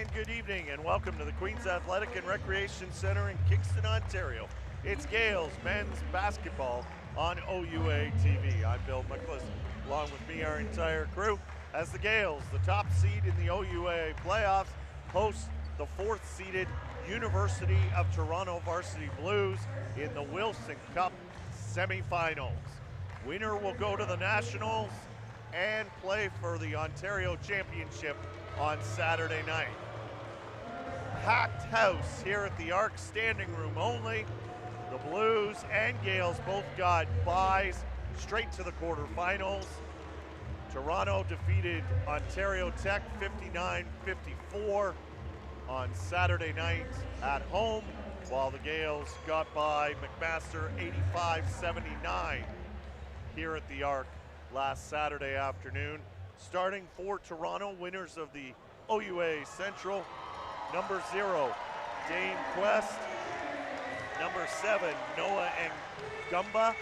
and good evening, and welcome to the Queen's Athletic and Recreation Center in Kingston, Ontario. It's Gaels men's basketball on OUA TV. I'm Bill Miklas, along with me, our entire crew, as the Gaels, the top seed in the OUA playoffs, host the fourth-seeded University of Toronto Varsity Blues in the Wilson Cup semifinals. Winner will go to the Nationals and play for the Ontario Championship on Saturday night. Packed house here at the Arc, standing room only. The Blues and Gaels both got byes straight to the quarterfinals. Toronto defeated Ontario Tech 59-54 on Saturday night at home, while the Gaels got by McMaster 85-79 here at the Arc last Saturday afternoon. Starting for Toronto, winners of the OUA Central, number 0, Dane Quest, number 7, Noah Ngumba,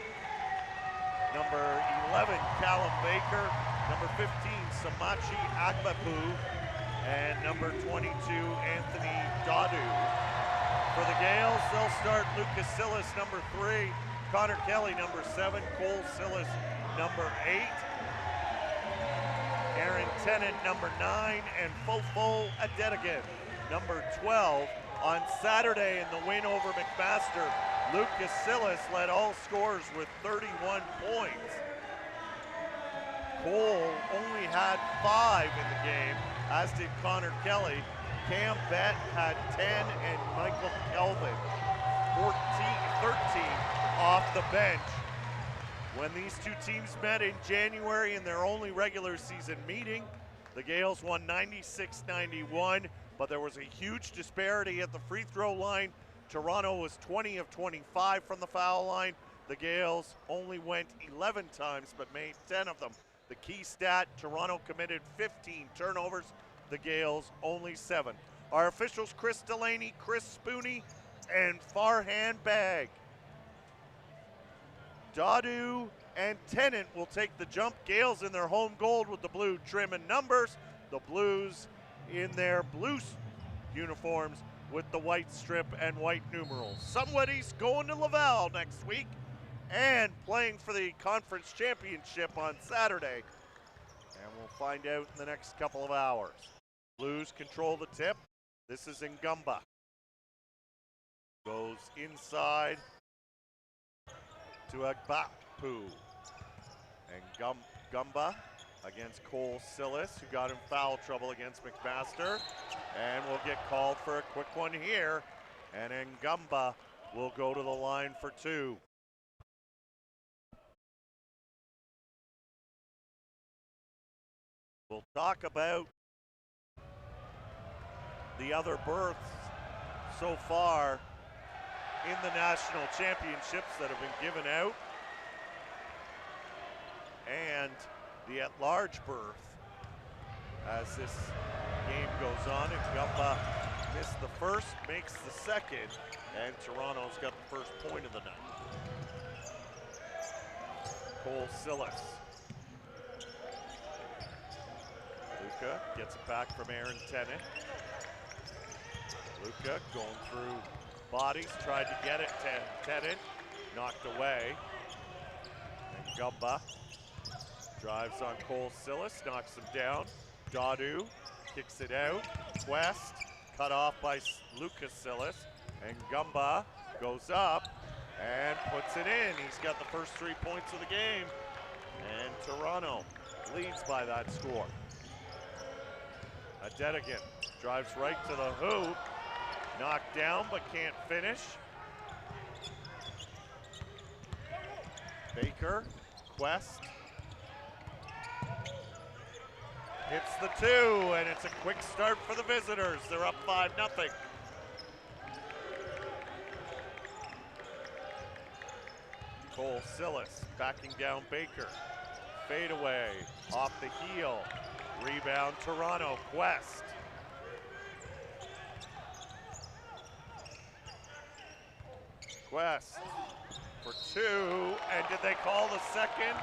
number 11, Callum Baker, number 15, Samachi Agbapu, and number 22, Anthony Dadu. For the Gaels, they'll start Lucas Sillis, number 3, Connor Kelly, number 7, Cole Sillis, number 8, Aaron Tennant, number 9, and Fofo Adedigan, number 12. On Saturday in the win over McMaster, Lucas Sillis led all scorers with 31 points. Cole only had 5 in the game, as did Connor Kelly. Cam Bett had 10, and Michael Kelvin 13 off the bench. When these two teams met in January in their only regular season meeting, the Gaels won 96-91, but there was a huge disparity at the free throw line. Toronto was 20 of 25 from the foul line. The Gaels only went 11 times, but made 10 of them. The key stat, Toronto committed 15 turnovers, the Gaels only 7. Our officials, Chris Delaney, Chris Spooney, and Farhan Bag. Dadu and Tennant will take the jump. Gaels in their home gold with the blue trim and numbers. The Blues in their blue uniforms with the white strip and white numerals. Somebody's going to Laval next week and playing for the conference championship on Saturday. And we'll find out in the next couple of hours. Blues control the tip. This is Ngumba. Goes inside to Agbapu. And Ngumba against Cole Sillis, who got in foul trouble against McMaster. And will get called for a quick one here. And Ngumba will go to the line for 2. We'll talk about the other berths so far in the national championships that have been given out, and the at-large berth as this game goes on. And Ngumba missed the first, makes the second, and Toronto's got the first point of the night. Cole Sillis. Luca gets it back from Aaron Tennant. Luca going through bodies, tried to get it, Tennant, knocked away. And Ngumba drives on Cole Sillis, knocks him down. Dadu kicks it out. Quest cut off by Lucas Sillis. And Ngumba goes up and puts it in. He's got the first 3 points of the game. And Toronto leads by that score. Adedigan drives right to the hoop. Knocked down but can't finish. Baker, Quest. Hits the 2, and it's a quick start for the visitors. They're up 5-0. Cole Sillis backing down Baker. Fade away, off the heel. Rebound Toronto, Quest. Quest for 2, and did they call the second?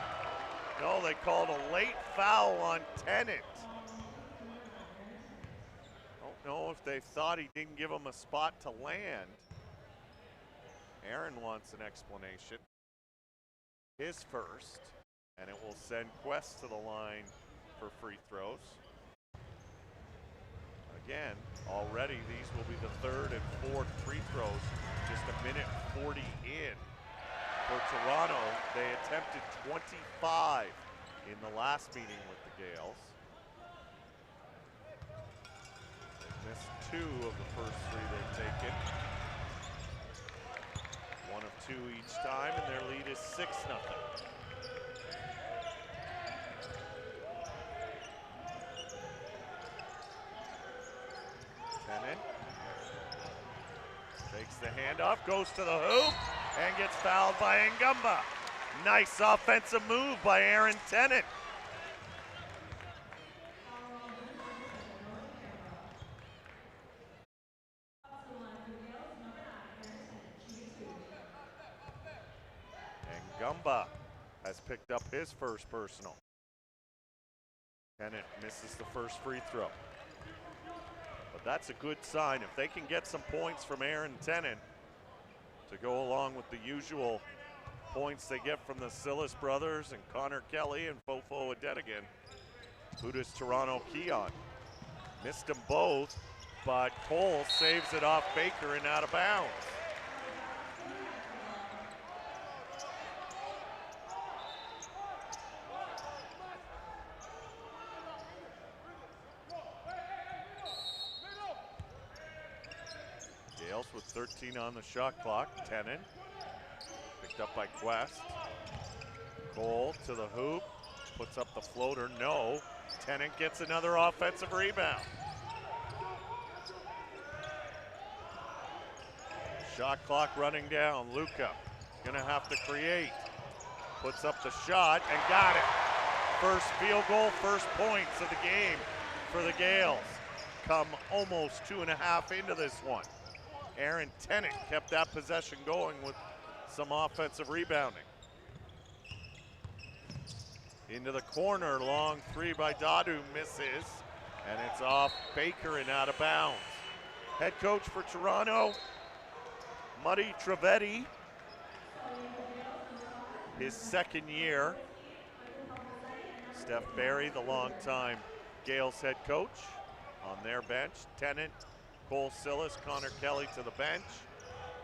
No, they called a late foul on Tennant. know if they thought he didn't give him a spot to land. Aaron wants an explanation. His first, and it will send Quest to the line for free throws. Again, already these will be the third and fourth free throws, just a minute 40 in. For Toronto, they attempted 25 in the last meeting with the Gaels. They've missed 2 of the first 3 they've taken. 1 of 2 each time, and their lead is 6-0. Tennant takes the handoff, goes to the hoop, and gets fouled by Ngumba. Nice offensive move by Aaron Tennant. Ngumba has picked up his first personal. Tennant misses the first free throw. But that's a good sign. If they can get some points from Aaron Tennant to go along with the usual points they get from the Sillis brothers and Connor Kelly and Fofo Adetigan, who does Toronto key on? Missed them both, but Cole saves it off Baker and out of bounds. Gaels with 13 on the shot clock. Tennant picked up by Quest. Cole to the hoop, puts up the floater, no. Tennant gets another offensive rebound. Shot clock running down. Luka gonna have to create. Puts up the shot and got it. First field goal, first points of the game for the Gaels. Come almost 2.5 into this one. Aaron Tennant kept that possession going with some offensive rebounding. Into the corner, long 3 by Dadu, misses, and it's off Baker and out of bounds. Head coach for Toronto, Muddy Trevetti, his second year. Steph Barry, the longtime Gaels head coach, on their bench. Tennant, Cole Sillis, Connor Kelly to the bench.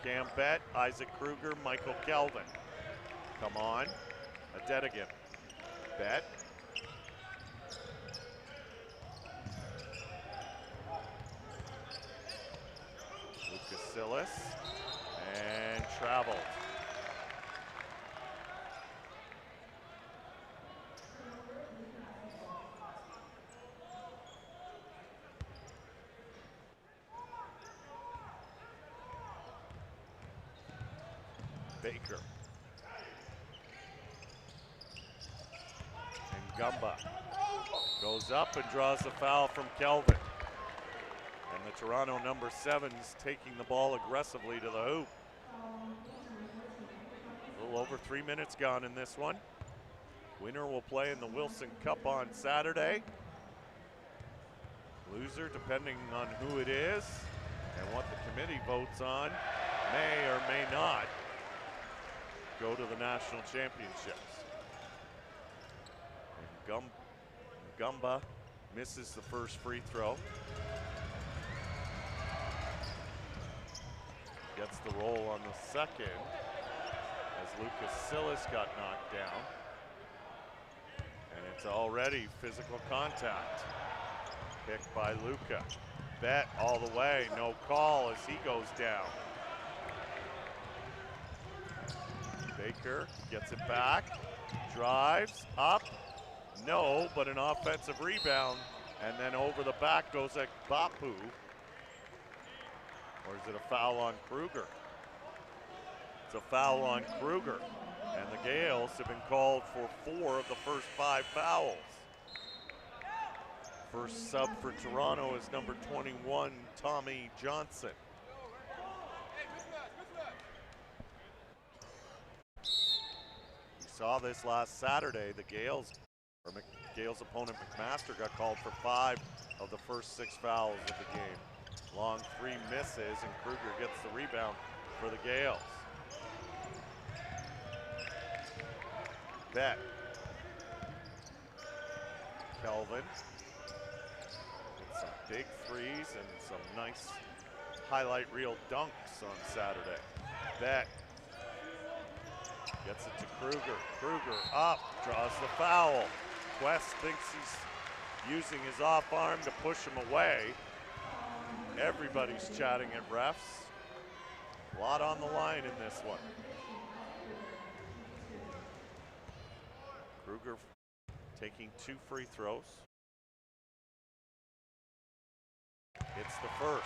Cam Bett, Isaac Kruger, Michael Kelvin. Come on, Adetigan. Bett. Lucas Sillis, and traveled. Baker. And Ngumba goes up and draws the foul from Kelvin. And the Toronto number 7's taking the ball aggressively to the hoop. A little over 3 minutes gone in this one. Winner will play in the Wilson Cup on Saturday. Loser, depending on who it is and what the committee votes on, may or may not go to the national championships. And Ngumba misses the first free throw. Gets the roll on the second as Lucas Sillis got knocked down. And it's already physical contact. Picked by Luka. Bett all the way, no call as he goes down. Baker gets it back, drives up, no, but an offensive rebound, and then over the back goes Ekbapu. Or is it a foul on Kruger? It's a foul on Kruger, and the Gaels have been called for 4 of the first 5 fouls. First sub for Toronto is number 21, Tommy Johnson. Saw this last Saturday. The Gaels opponent McMaster got called for 5 of the first 6 fouls of the game. Long three misses, and Kruger gets the rebound for the Gaels. Bet. Kelvin. With some big threes and some nice highlight reel dunks on Saturday. Bet. Gets it to Kruger. Kruger up, draws the foul. Quest thinks he's using his off arm to push him away. Everybody's chatting at refs. A lot on the line in this one. Kruger taking 2 free throws. It's the first.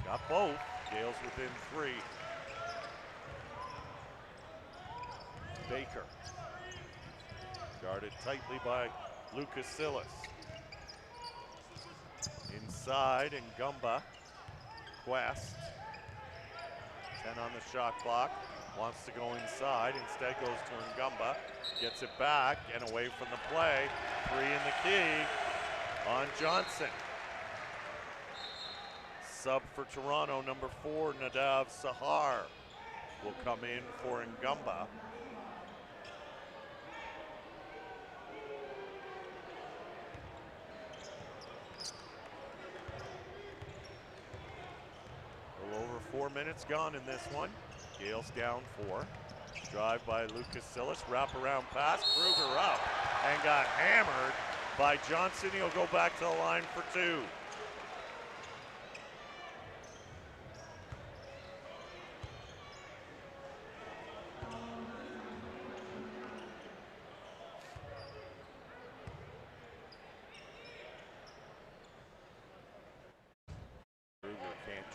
Got both. Gaels within 3. Baker. Guarded tightly by Lucas Silas. Inside, and Gumba. Quest. 10 on the shot clock. Wants to go inside. Instead goes to Ngumba. Gets it back and away from the play. 3 in the key on Johnson. Sub for Toronto, number 4, Nadav Sahar will come in for Ngumba. A little over 4 minutes gone in this one. Gaels down 4. Drive by Lucas Silas, wraparound pass, Kruger up and got hammered by Johnson. He'll go back to the line for 2.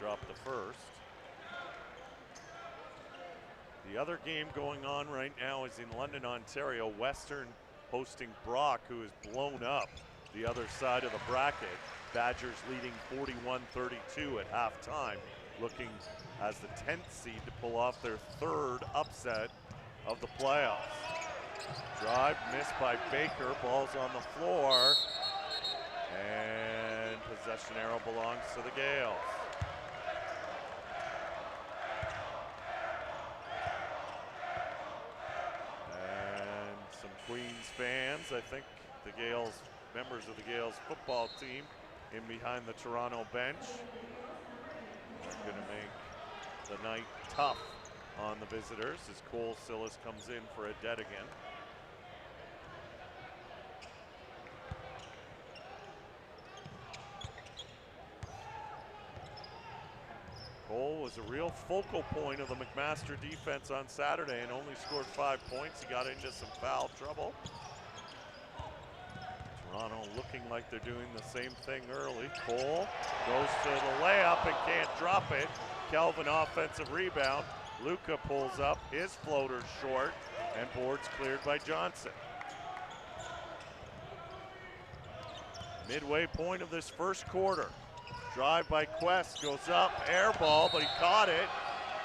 Drop the first. The other game going on right now is in London, Ontario. Western hosting Brock, who is blown up the other side of the bracket. Badgers leading 41-32 at halftime, looking as the 10th seed to pull off their 3rd upset of the playoffs. Drive missed by Baker, ball's on the floor, and possession arrow belongs to the Gaels. Queens fans, I think the Gaels, members of the Gaels football team in behind the Toronto bench. They're going to make the night tough on the visitors as Cole Silas comes in for a dead again. Cole was a real focal point of the McMaster defense on Saturday and only scored 5 points. He got into some foul trouble. Toronto looking like they're doing the same thing early. Cole goes to the layup and can't drop it. Kelvin offensive rebound. Luka pulls up, his floater's short, and boards cleared by Johnson. Midway point of this first quarter. Drive by Quest, goes up, air ball, but he caught it.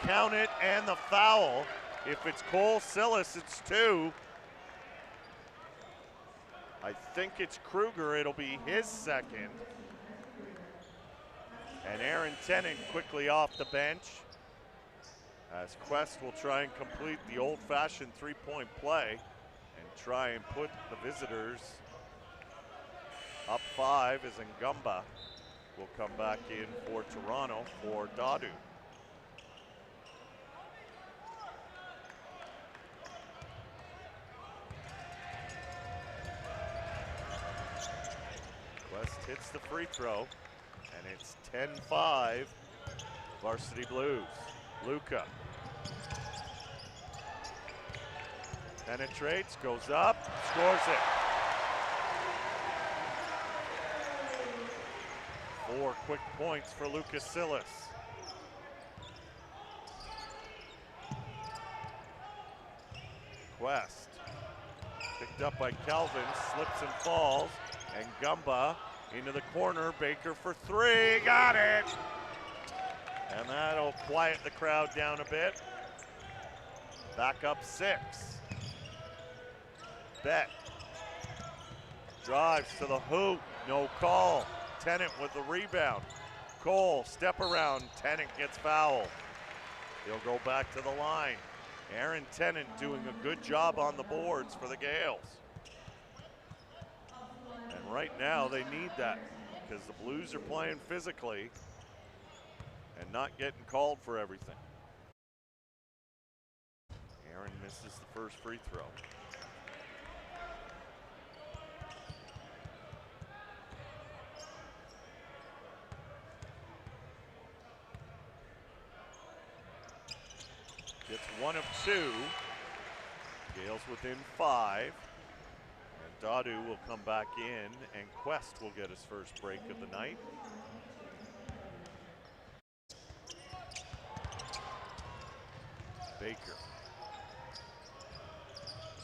Count it, and the foul. If it's Cole Silas, it's 2. I think it's Kruger, it'll be his 2nd. And Aaron Tennant quickly off the bench, as Quest will try and complete the old-fashioned 3-point play and try and put the visitors up 5 as Ngumba will come back in for Toronto for Dadu. Quest hits the free throw, and it's 10-5 Varsity Blues. Luka penetrates, goes up, scores it. 4 quick points for Lucas Silas. Quest picked up by Kelvin, slips and falls, and Gumba into the corner. Baker for 3, got it! And that'll quiet the crowd down a bit. Back up 6. Bet. Drives to the hoop, no call. Tennant with the rebound. Cole, step around, Tennant gets fouled. He'll go back to the line. Aaron Tennant doing a good job on the boards for the Gaels. And right now they need that because the Blues are playing physically and not getting called for everything. Aaron misses the first free throw. Gets 1 of 2. Gaels within 5. And Dadu will come back in, and Quest will get his first break of the night. Baker.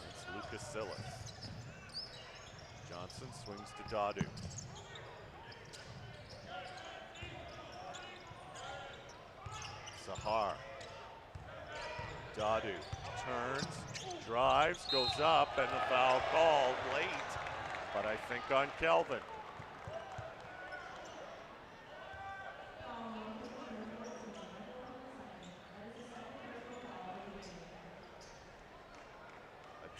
It's Lucas Silas. Johnson swings to Dadu. Sahar. Dadu turns, drives, goes up, and the foul called late, but I think on Kelvin.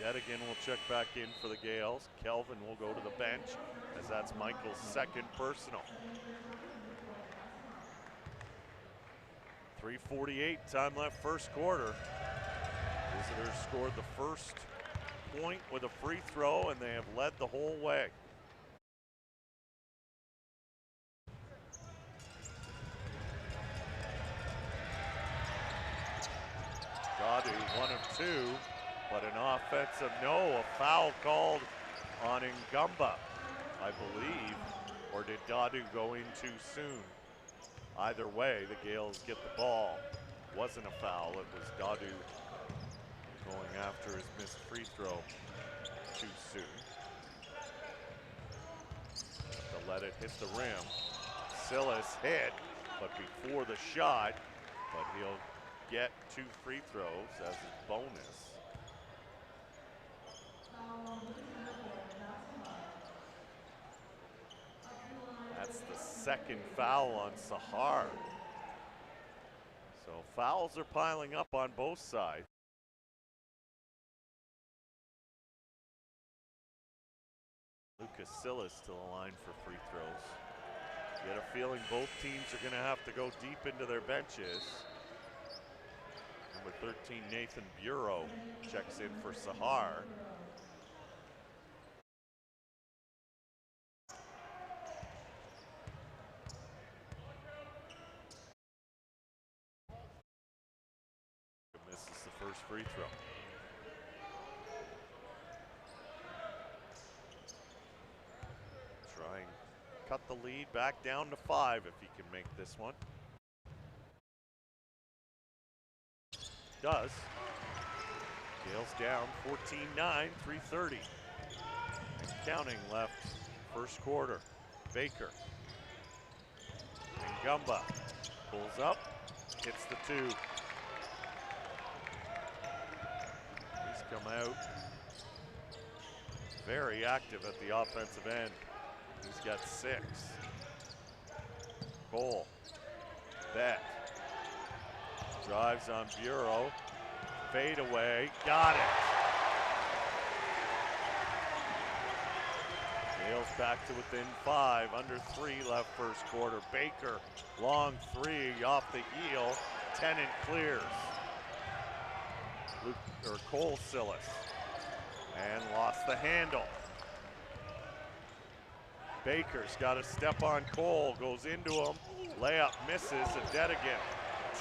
Dedigan will check back in for the Gaels. Kelvin will go to the bench, as that's Michael's second personal. 3:48, time left first quarter. Visitors scored the first point with a free throw, and they have led the whole way. Dadu, 1 of 2, but an offensive no, a foul called on Ngumba, I believe, or did Dadu go in too soon? Either way, the Gaels get the ball. Wasn't a foul, it was Dadu going after his missed free throw too soon. Have to let it hit the rim. Silas hit, but before the shot, but he'll get 2 free throws as his bonus. That's the second foul on Sahar. So fouls are piling up on both sides. Lucas Silas to the line for free throws. You get a feeling both teams are going to have to go deep into their benches. Number 13, Nathan Bureau checks in for Sahar. Misses the first free throw. Try and cut the lead back down to 5 if he can make this one. Does. Gaels down 14-9, 3:30. And counting left first quarter. Baker. Ngumba pulls up, hits the 2. He's come out very active at the offensive end. He's got 6. Cole. Bet. Drives on Bureau. Fade away. Got it. Gaels back to within 5. Under 3 left first quarter. Baker. Long 3 off the heel. Tennant clears. Cole Silas. And lost the handle. Baker's got a step on Cole. Goes into him. Layup misses. And Dedigan.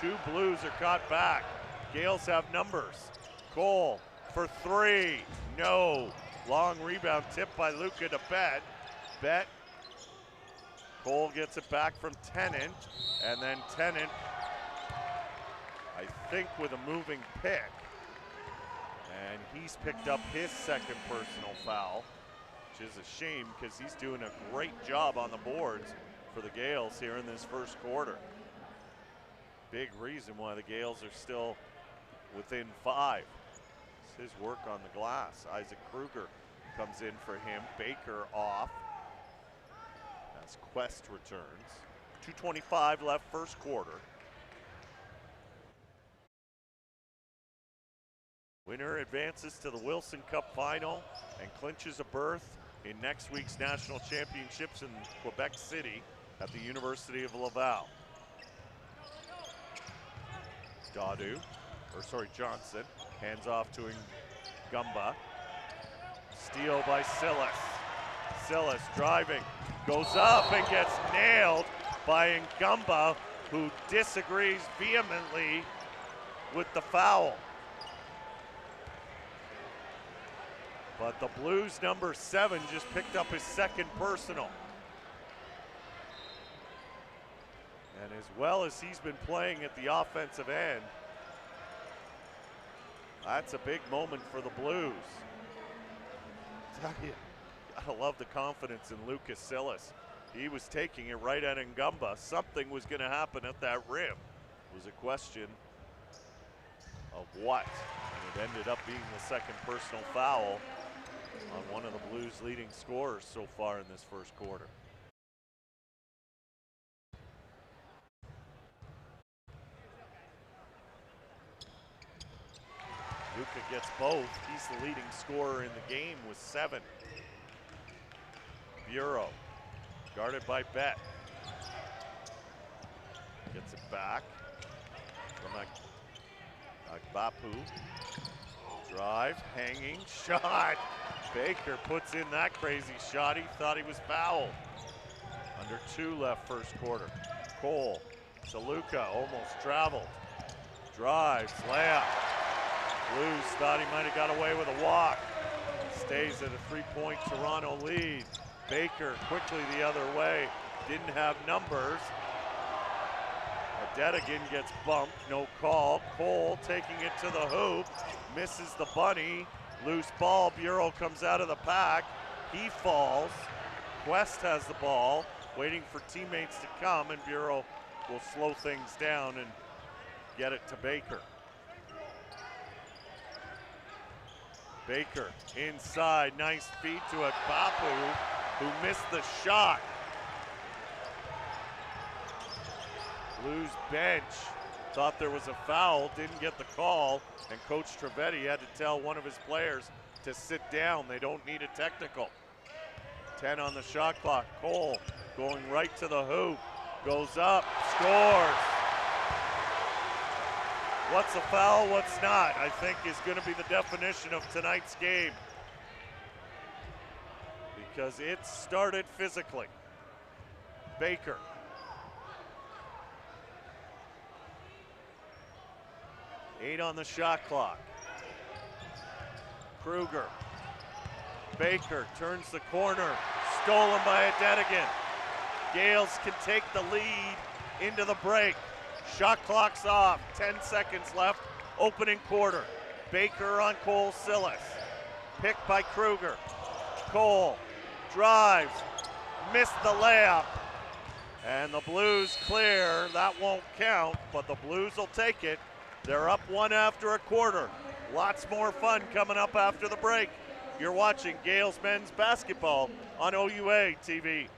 2 Blues are caught back. Gaels have numbers. Cole for 3. No. Long rebound tipped by Luca to Bet. Bet. Cole gets it back from Tennant. And then Tennant, I think with a moving pick. And he's picked up his second personal foul, which is a shame because he's doing a great job on the boards for the Gaels here in this first quarter. Big reason why the Gaels are still within 5. his work on the glass. Isaac Kruger comes in for him. Baker off as Quest returns. 2:25 left first quarter. Winner advances to the Wilson Cup final and clinches a berth in next week's national championships in Quebec City at the University of Laval. Johnson hands off to Ngumba. Steal by Silas. Silas driving, goes up and gets nailed by Ngumba, who disagrees vehemently with the foul. But the Blues number 7 just picked up his second personal. And as well as he's been playing at the offensive end, that's a big moment for the Blues. I tell you, gotta love the confidence in Lucas Silas. He was taking it right at Ngumba. Something was gonna happen at that rim. It was a question of what, and it ended up being the second personal foul on one of the Blues' leading scorers so far in this first quarter. Luka gets both. He's the leading scorer in the game with 7. Bureau, guarded by Bet. Gets it back from Agbapu. Drive, hanging, shot. Baker puts in that crazy shot. He thought he was fouled. Under 2 left first quarter. Cole to Luka, almost traveled. Drives, layup. Blues thought he might have got away with a walk. Stays at a 3-point Toronto lead. Baker quickly the other way. Didn't have numbers. Adetigan gets bumped, no call. Cole taking it to the hoop. Misses the bunny. Loose ball. Bureau comes out of the pack. He falls. Quest has the ball, waiting for teammates to come, and Bureau will slow things down and get it to Baker. Baker inside, nice feed to Agbapu, who missed the shot. Blues bench thought there was a foul, didn't get the call, and Coach Trivedi had to tell one of his players to sit down. They don't need a technical. 10 on the shot clock. Cole going right to the hoop, goes up, scores. What's a foul, what's not, I think is going to be the definition of tonight's game, because it started physically. Baker. Eight on the shot clock. Kruger. Baker turns the corner, stolen by Adetigan. Gaels can take the lead into the break. Shot clock's off, 10 seconds left, opening quarter. Baker on Cole Silas. Picked by Kruger. Cole drives, missed the layup. And the Blues clear, that won't count, but the Blues will take it. They're up 1 after a quarter. Lots more fun coming up after the break. You're watching Gaels men's basketball on OUA TV.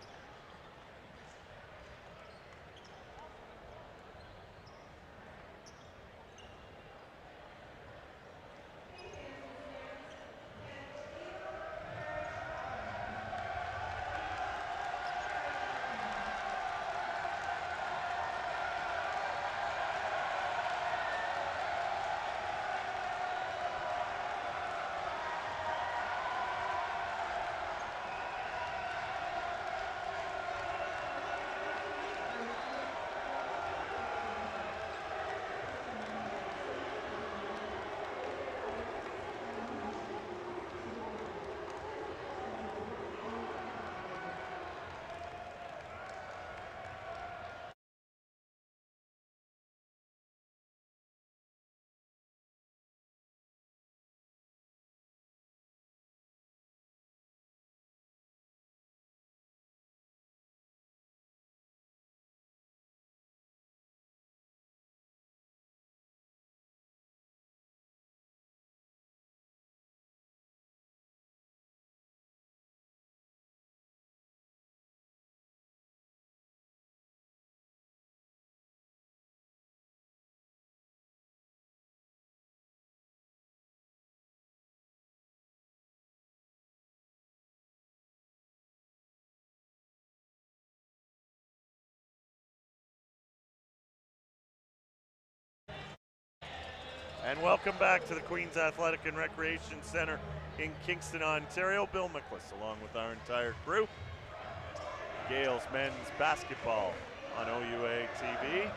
And welcome back to the Queen's Athletic and Recreation Center in Kingston, Ontario. Bill McCliss along with our entire crew. Gaels men's basketball on OUA TV.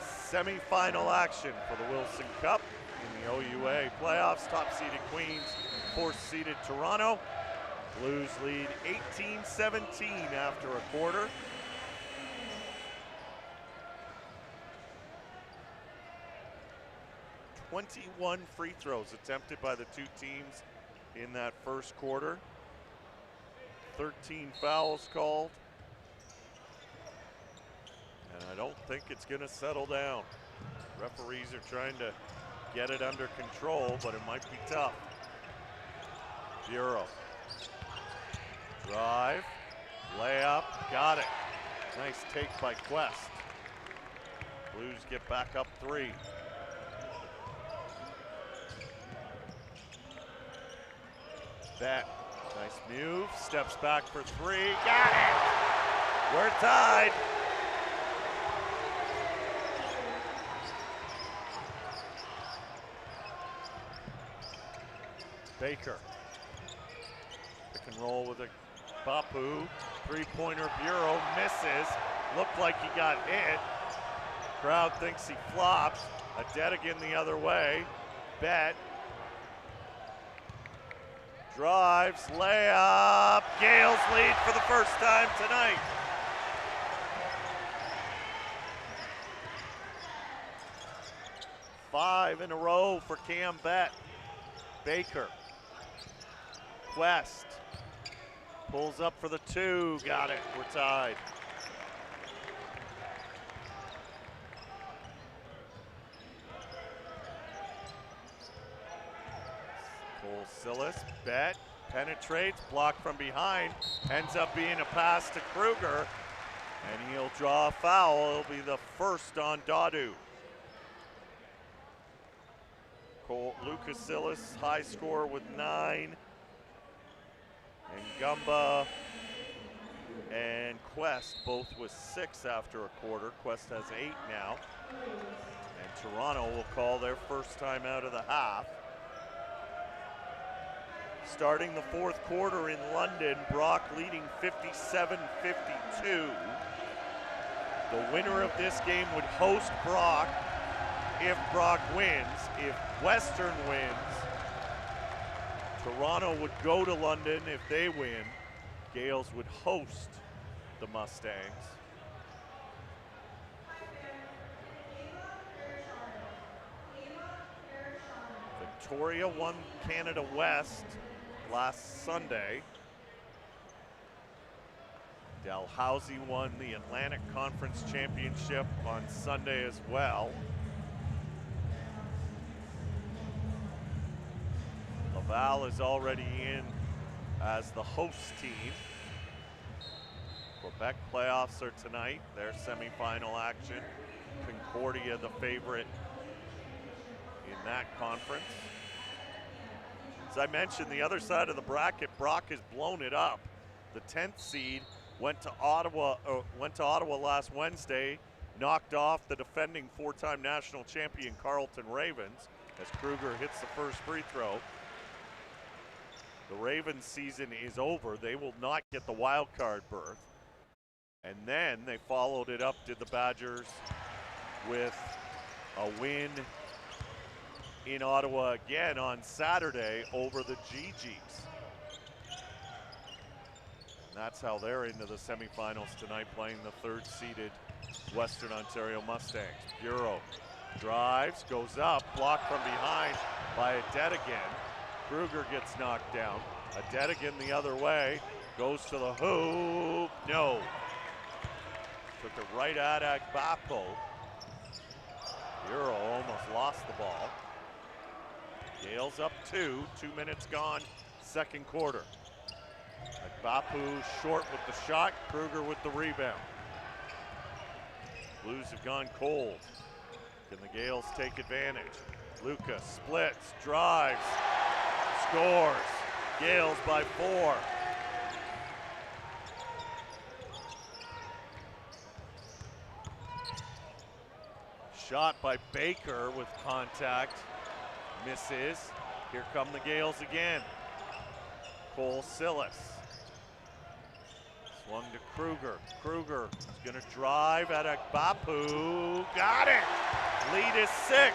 Semi-final action for the Wilson Cup in the OUA playoffs. Top-seeded Queens, fourth-seeded Toronto. Blues lead 18-17 after a quarter. "21 free throws attempted by the two teams in that first quarter. 13 fouls called. And I don't think it's going to settle down. Referees are trying to get it under control, but it might be tough. Bureau. Drive. Layup. Got it. Nice take by Quest. Blues get back up 3. Bet. Nice move. Steps back for 3. Got it! We're tied. Baker. Pick and roll with a Bapu. Three-pointer. Bureau misses. Looked like he got hit. Crowd thinks he flopped. Adedigan the other way. Bet. Drives, layup. Gaels lead for the first time tonight. Five in a row for Cam Bet. Baker. Quest. Pulls up for the 2. Got it. We're tied. Silas, Bet, penetrates, blocked from behind, ends up being a pass to Kruger, and he'll draw a foul. It'll be the first on Dadu. Lucas Silas, high score with 9, and Gumba and Quest both with 6 after a quarter. Quest has 8 now, and Toronto will call their first time out of the half. Starting the fourth quarter in London, Brock leading 57-52. The winner of this game would host Brock if Brock wins. If Western wins, Toronto would go to London. If they win, Gaels would host the Mustangs. Victoria won Canada West last Sunday. Dalhousie won the Atlantic Conference Championship on Sunday as well. Laval is already in as the host team. Quebec playoffs are tonight, their semifinal action. Concordia the favorite in that conference. As I mentioned, the other side of the bracket, Brock has blown it up. The 10th seed went to Ottawa last Wednesday, knocked off the defending 4-time national champion Carleton Ravens as Kruger hits the first free throw. The Ravens season is over. They will not get the wild card berth. And then they followed it up, did the Badgers, with a win in Ottawa again on Saturday over the GGs. And that's how they're into the semifinals tonight, playing the third-seeded Western Ontario Mustangs. Bureau drives, goes up, blocked from behind by Adedigan. Kruger gets knocked down. Adedigan the other way, goes to the hoop, no. Took it right at Agbapo. Bureau almost lost the ball. Gaels up 2, 2 minutes gone, second quarter. Agbapu short with the shot, Kruger with the rebound. Blues have gone cold. Can the Gaels take advantage? Lucas splits, drives, scores. Gaels by 4. Shot by Baker with contact. Misses. Here come the Gaels again. Cole Silas. Swung to Kruger. Kruger is going to drive at Bapu. Got it! Lead is 6.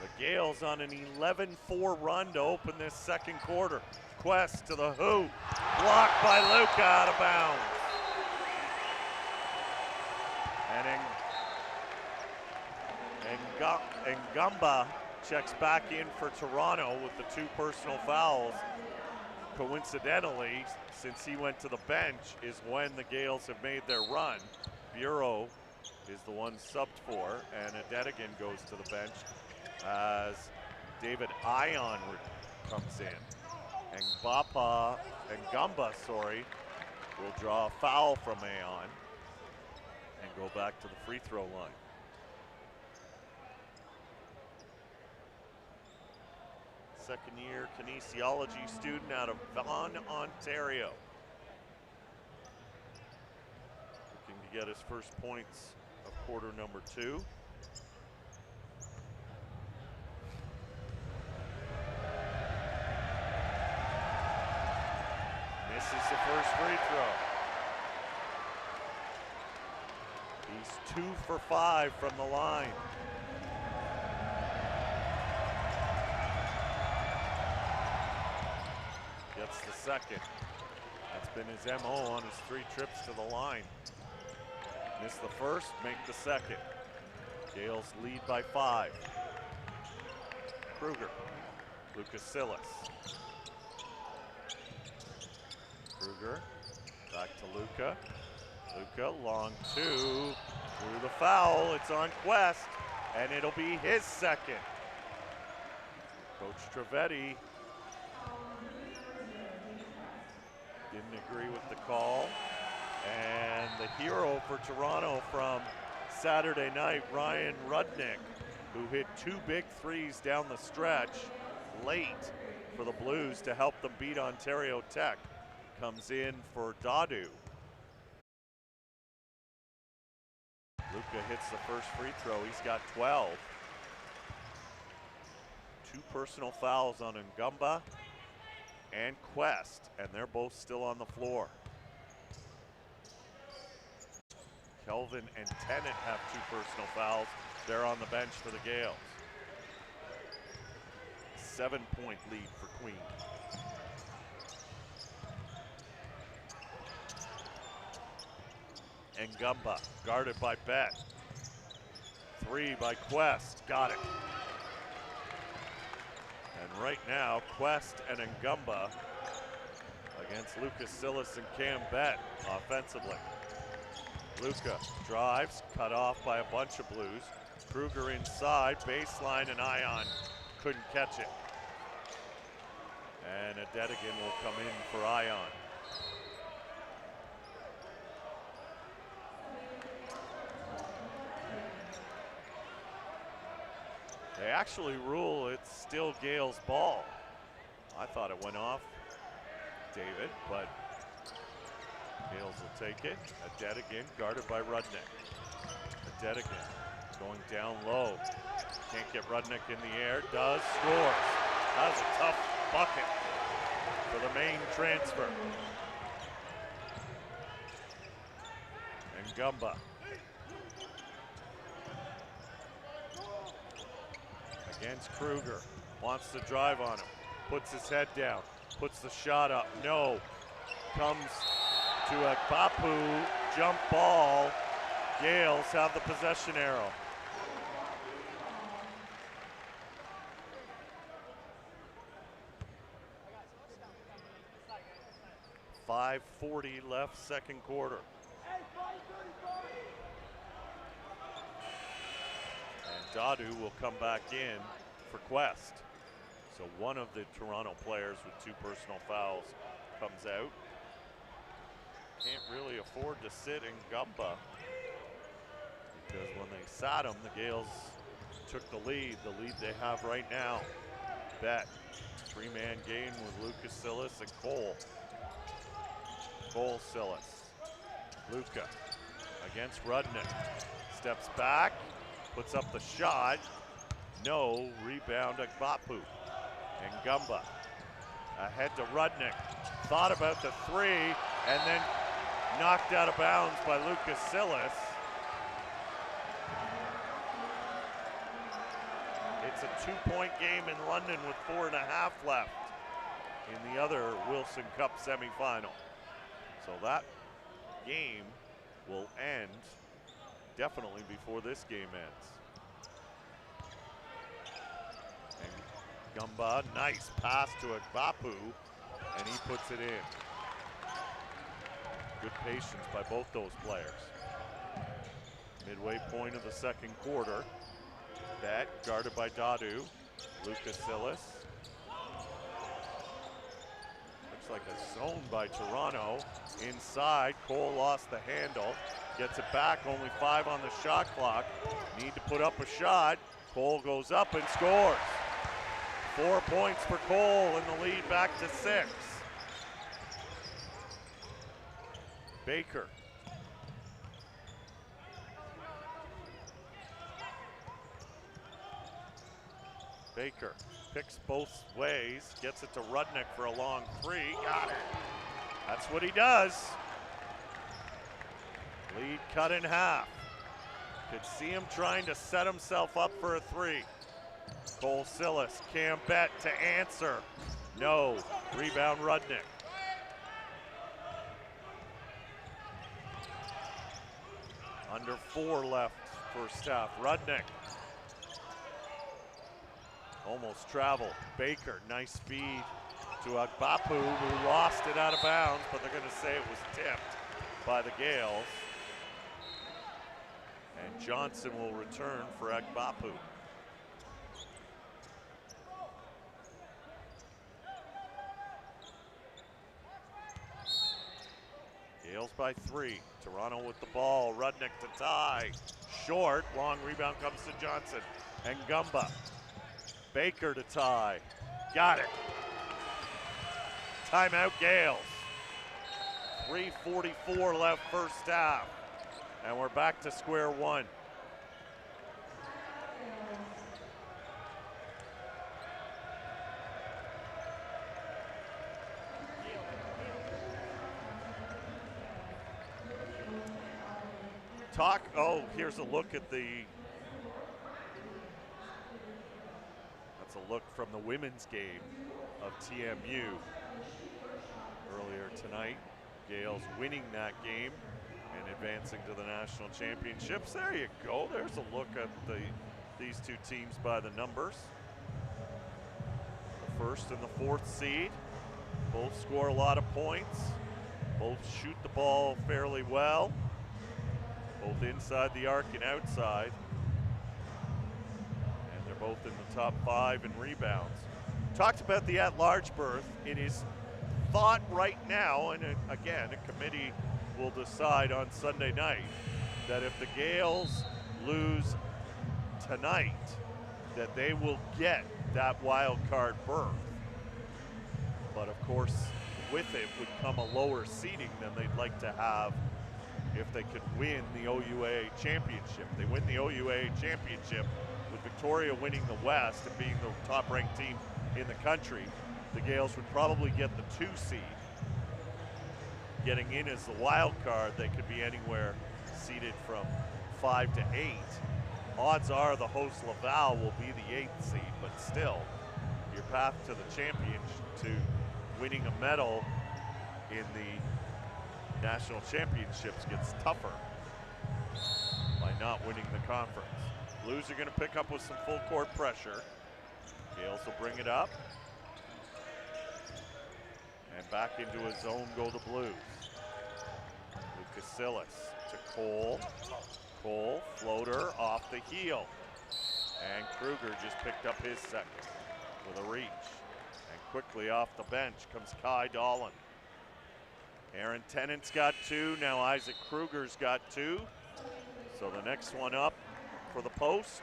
The Gaels on an 11-4 run to open this second quarter. Quest to the hoop. Blocked by Luca, out of bounds. And Ngumba checks back in for Toronto with the 2 personal fouls. Coincidentally, since he went to the bench, is when the Gaels have made their run. Bureau is the one subbed for, and Adedigan goes to the bench as David Ion comes in. And Ngumba, will draw a foul from Aon and go back to the free throw line. Second-year kinesiology student out of Vaughan, Ontario. Looking to get his first points of quarter number 2. Misses the first free throw. He's 2 for 5 from the line. Gets the second. That's been his MO on his 3 trips to the line. Miss the first, make the second. Gaels lead by 5. Kruger, Lucas Silas. Kruger, back to Luca. Luca, long 2, through the foul. It's on Quest, and it'll be his second. Coach Trevetti didn't agree with the call. And the hero for Toronto from Saturday night, Ryan Rudnick, who hit 2 big threes down the stretch late for the Blues to help them beat Ontario Tech, comes in for Dadu. Luca hits the first free throw. He's got 12. 2 personal fouls on Ngumba and Quest, and they're both still on the floor. Kelvin and Tennant have 2 personal fouls. They're on the bench for the Gaels. 7-point lead for Queen. Ngumba, guarded by Bet. 3 by Quest, got it. And right now, Quest and Ngumba against Lucas Silas and Cam Bet offensively. Luca drives, cut off by a bunch of Blues. Kruger inside, baseline, and Ion couldn't catch it. And Adedigan will come in for Ion. They actually rule it's still Gaels' ball. I thought it went off David, but Gaels will take it. Adedigan guarded by Rudnick. Adedigan going down low. Can't get Rudnick in the air. Does, scores. That was a tough bucket for the main transfer. And Ngumba. Against Kruger. Wants to drive on him. Puts his head down. Puts the shot up. No. Comes to a Bapu jump ball. Gaels have the possession arrow. .540 left second quarter. And Dadu will come back in for Quest. So one of the Toronto players with 2 personal fouls comes out. Can't really afford to sit in Ngumba because when they sat him, the Gaels took the lead they have right now. Bet, 3-man game with Lucas Silas and Cole. Cole Silas. Luka against Rudnick. Steps back, puts up the shot. No, rebound Agbapu. And Gumba ahead to Rudnick. Thought about the three, and then knocked out of bounds by Lucas Silas. It's a 2-point game in London with 4.5 left in the other Wilson Cup semifinal. So that game will end definitely before this game ends. And Gumba, nice pass to Agbapu, and he puts it in. Good patience by both those players. Midway point of the second quarter. Bet guarded by Dadu. Lucas Silas. Looks like a zone by Toronto. Inside, Cole lost the handle. Gets it back, only 5 on the shot clock. Need to put up a shot. Cole goes up and scores. 4 points for Cole, and the lead back to 6. Baker. Baker picks both ways, gets it to Rudnick for a long 3. Got it. That's what he does. Lead cut in half. Could see him trying to set himself up for a 3. Cole Silas, Cam Bet to answer. No, rebound Rudnick. Under 4 left first half. Rudnick. Almost traveled. Baker, nice feed to Agbapu, who lost it out of bounds, but they're gonna say it was tipped by the Gaels. And Johnson will return for Agbapu. Gaels by 3. Toronto with the ball. Rudnick to tie. Short. Long rebound comes to Johnson. And Gumba. Baker to tie. Got it. Timeout Gaels. 3:44 left first half. And we're back to square one. Here's a look at that's a look from the women's game of TMU earlier tonight. Gaels winning that game and advancing to the national championships. There you go. There's a look at these two teams by the numbers. The first and the 4th seed. Both score a lot of points. Both shoot the ball fairly well. Both inside the arc and outside. And they're both in the top 5 in rebounds. Talked about the at-large berth. It is thought right now, and again, a committee will decide on Sunday night, that if the Gaels lose tonight, that they will get that wild card berth. But of course, with it would come a lower seeding than they'd like to have if they could win the OUA championship. They win the OUA championship with Victoria winning the West and being the top-ranked team in the country. The Gaels would probably get the 2 seed. Getting in as the wild card, they could be anywhere seeded from 5 to 8. Odds are the host Laval will be the 8th seed, but still, your path to the champion, to winning a medal in the national championships gets tougher by not winning the conference. Blues are going to pick up with some full court pressure. Gaels will bring it up. And back into a zone go the Blues. Lucas Silas to Cole. Cole, floater off the heel. And Kruger just picked up his second with a reach. And quickly off the bench comes Kai Dolan. Aaron Tennant's got 2, now Isaac Kruger's got 2. So the next one up for the post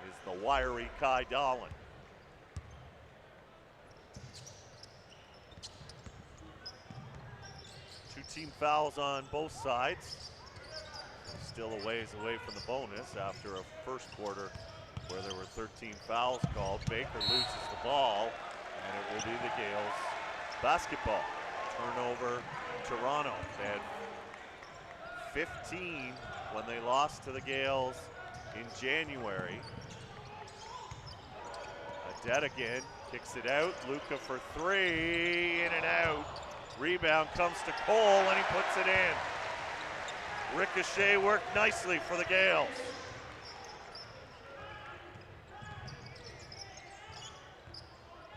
is the wiry Kai Dolan. team fouls on both sides. Still a ways away from the bonus after a first quarter where there were 13 fouls called. Baker loses the ball, and it will be the Gaels basketball. Turnover, Toronto. They had 15 when they lost to the Gaels in January. Adedigan kicks it out. Luka for three, in and out. Rebound comes to Cole, and he puts it in. Ricochet worked nicely for the Gaels.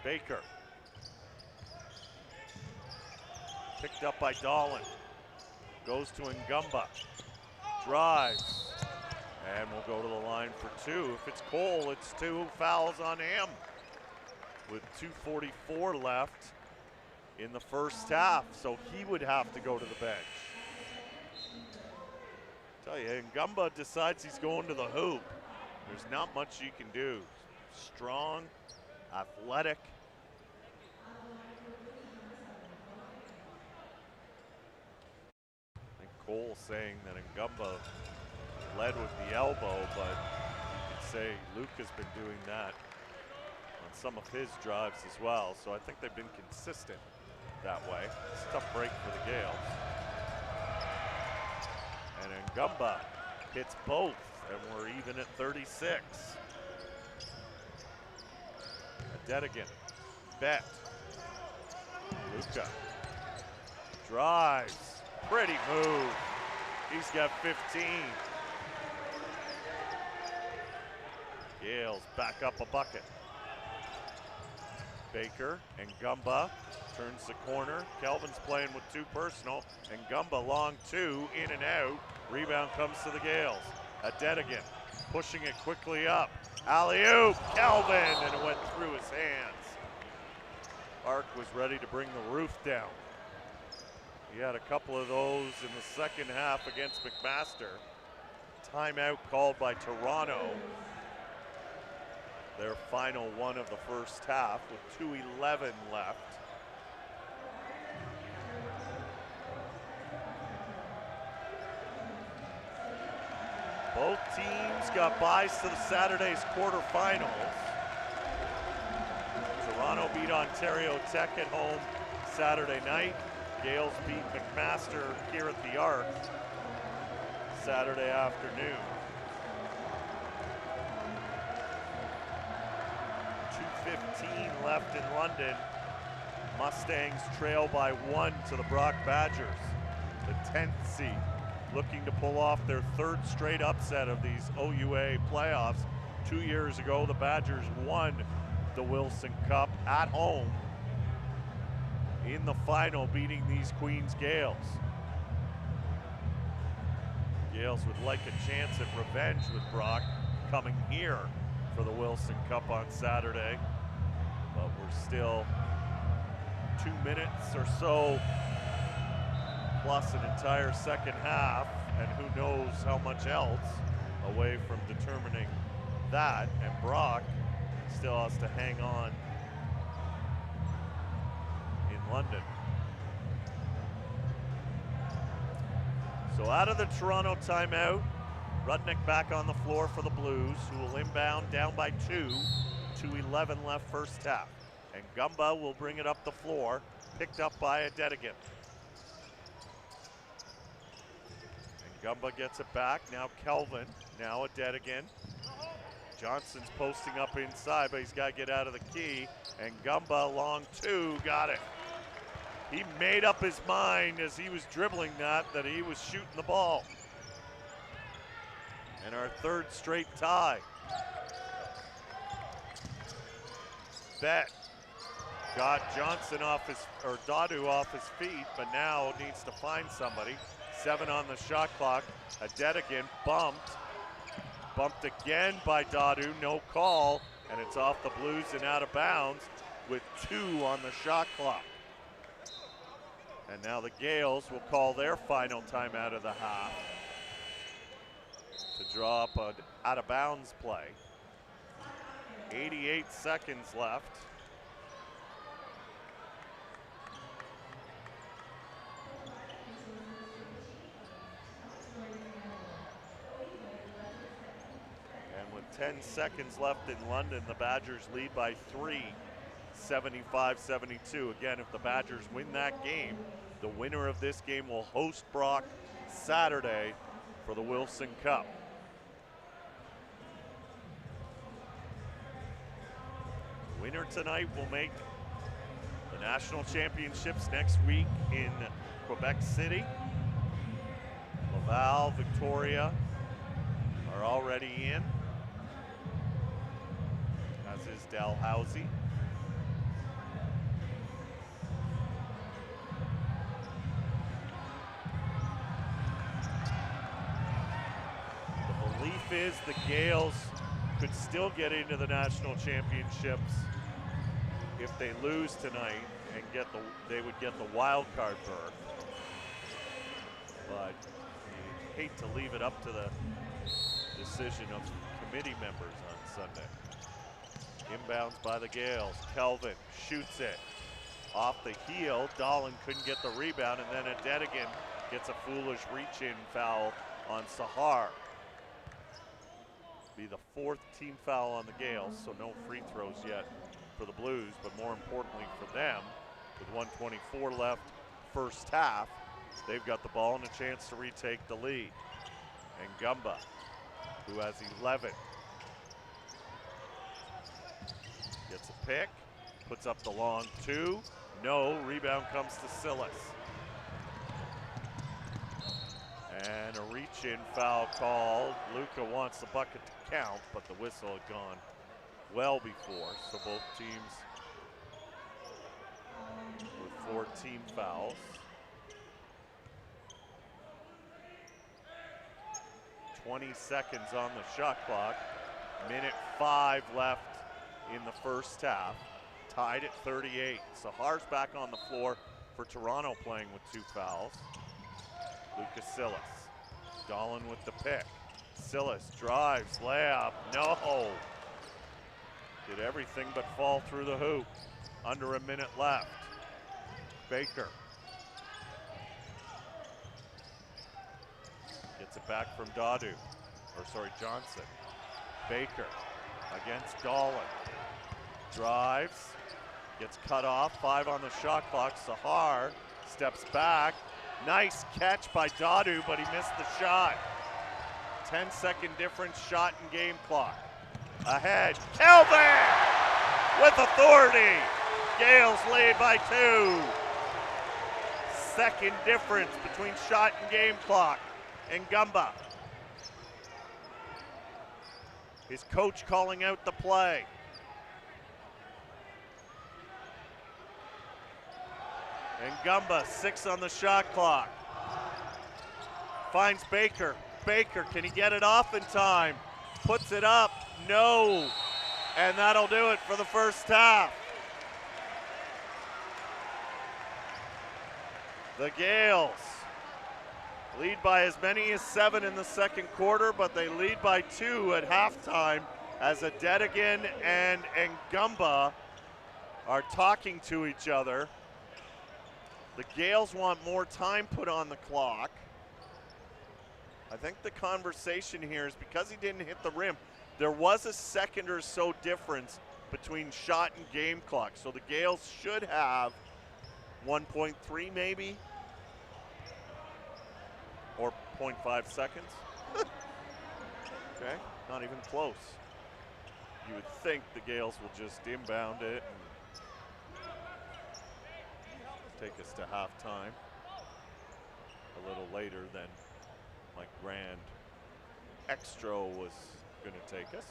Baker. Picked up by Dolan. Goes to Ngumba. Drives. And we'll go to the line for two. If it's Cole, it's 2 fouls on him. With 2:44 left in the first half, so he would have to go to the bench. Tell you, Ngumba decides he's going to the hoop. There's not much you can do. Strong, athletic. I think Cole saying that Ngumba led with the elbow, but you could say Luke has been doing that on some of his drives as well. So I think they've been consistent that way. It's a tough break for the Gaels. And Ngumba hits both, and we're even at 36. Adedigan, Bet, Luka, drives, pretty move. He's got 15. Gaels back up a bucket. Baker and Ngumba turns the corner. Kelvin's playing with 2 personal, and Ngumba long 2, in and out. Rebound comes to the Gaels. Adedigan pushing it quickly up. Alley-oop, Kelvin, and it went through his hands. Ark was ready to bring the roof down. He had a couple of those in the second half against McMaster. Timeout called by Toronto. Their final one of the first half with 2:11 left. Both teams got byes to the Saturday's quarterfinals. Toronto beat Ontario Tech at home Saturday night. Gaels beat McMaster here at the Arc Saturday afternoon. 2:15 left in London. Mustangs trail by 1 to the Brock Badgers, the 10th seed, looking to pull off their 3rd straight upset of these OUA playoffs. 2 years ago, the Badgers won the Wilson Cup at home in the final, beating these Queens Gaels. Gaels would like a chance at revenge with Brock coming here for the Wilson Cup on Saturday, but we're still 2 minutes or so plus an entire second half, and who knows how much else away from determining that, and Brock still has to hang on in London. So out of the Toronto timeout, Rudnick back on the floor for the Blues, who will inbound down by 2, 2:11 left first half. And Ngumba will bring it up the floor, picked up by Adedigan. And Ngumba gets it back, now Kelvin, now Adedigan. Johnson's posting up inside, but he's got to get out of the key. And Ngumba, long 2, got it. He made up his mind as he was dribbling that he was shooting the ball. And our 3rd straight tie. Bet got Johnson off his, or Dadu off his feet, but now needs to find somebody. 7 on the shot clock. Adedigan bumped again by Dadu, no call, and it's off the Blues and out of bounds with 2 on the shot clock. And now the Gaels will call their final timeout of the half to draw up an out of bounds play. 88 seconds left. 10 seconds left in London. The Badgers lead by 3, 75-72. Again, if the Badgers win that game, the winner of this game will host Brock Saturday for the Wilson Cup. Winner tonight will make the national championships next week in Quebec City. Laval, Victoria are already in, as is Dalhousie. The belief is the Gaels could still get into the national championships if they lose tonight and they would get the wild card berth. But you hate to leave it up to the decision of committee members on Sunday. Inbounds by the Gaels. Kelvin shoots it off the heel. Dahlin couldn't get the rebound, and then Adedigan gets a foolish reach-in foul on Sahar. Be the 4th team foul on the Gaels, so no free throws yet for the Blues, but more importantly for them, with 1:24 left first half, they've got the ball and a chance to retake the lead. And Gumba, who has 11, gets a pick, puts up the long 2. No, rebound comes to Silas. And a reach-in foul called. Luka wants the bucket to count, but the whistle had gone well before, so both teams with 4 team fouls. 20 seconds on the shot clock. Minute 5 left in the first half. Tied at 38. Sahar's back on the floor for Toronto, playing with 2 fouls. Lucas Silas. Dahlin with the pick. Silas drives, layup, no. Did everything but fall through the hoop. Under a minute left. Baker. Gets it back from Johnson. Baker against Dahlin. Drives, gets cut off, 5 on the shot clock. Sahar steps back. Nice catch by Dadu, but he missed the shot. 10-second difference, shot and game clock. Ahead, Kelvin with authority. Gaels lead by 2. Second difference between shot and game clock. And Gumba. His coach calling out the play. And Gumba, 6 on the shot clock. Finds Baker. Baker, can he get it off in time? Puts it up, no. And that'll do it for the first half. The Gaels lead by as many as 7 in the second quarter, but they lead by 2 at halftime as Adedigan and Ngumba are talking to each other. The Gaels want more time put on the clock. I think the conversation here is because he didn't hit the rim, there was a second or so difference between shot and game clock. So the Gaels should have 1.3 maybe, or 0.5 seconds. Okay, not even close. You would think the Gaels will just inbound it and take us to halftime a little later than my grand extra was going to take us.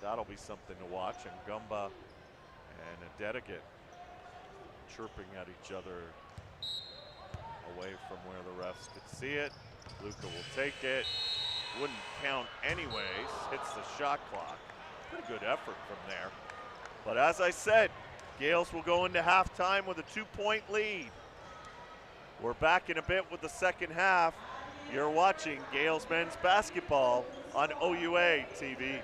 That'll be something to watch. And Gumba and Adedigan chirping at each other away from where the refs could see it. Luka will take it. Wouldn't count anyways. Hits the shot clock. Pretty good effort from there. But as I said, Gaels will go into halftime with a 2-point lead. We're back in a bit with the second half. You're watching Gaels men's basketball on OUA TV.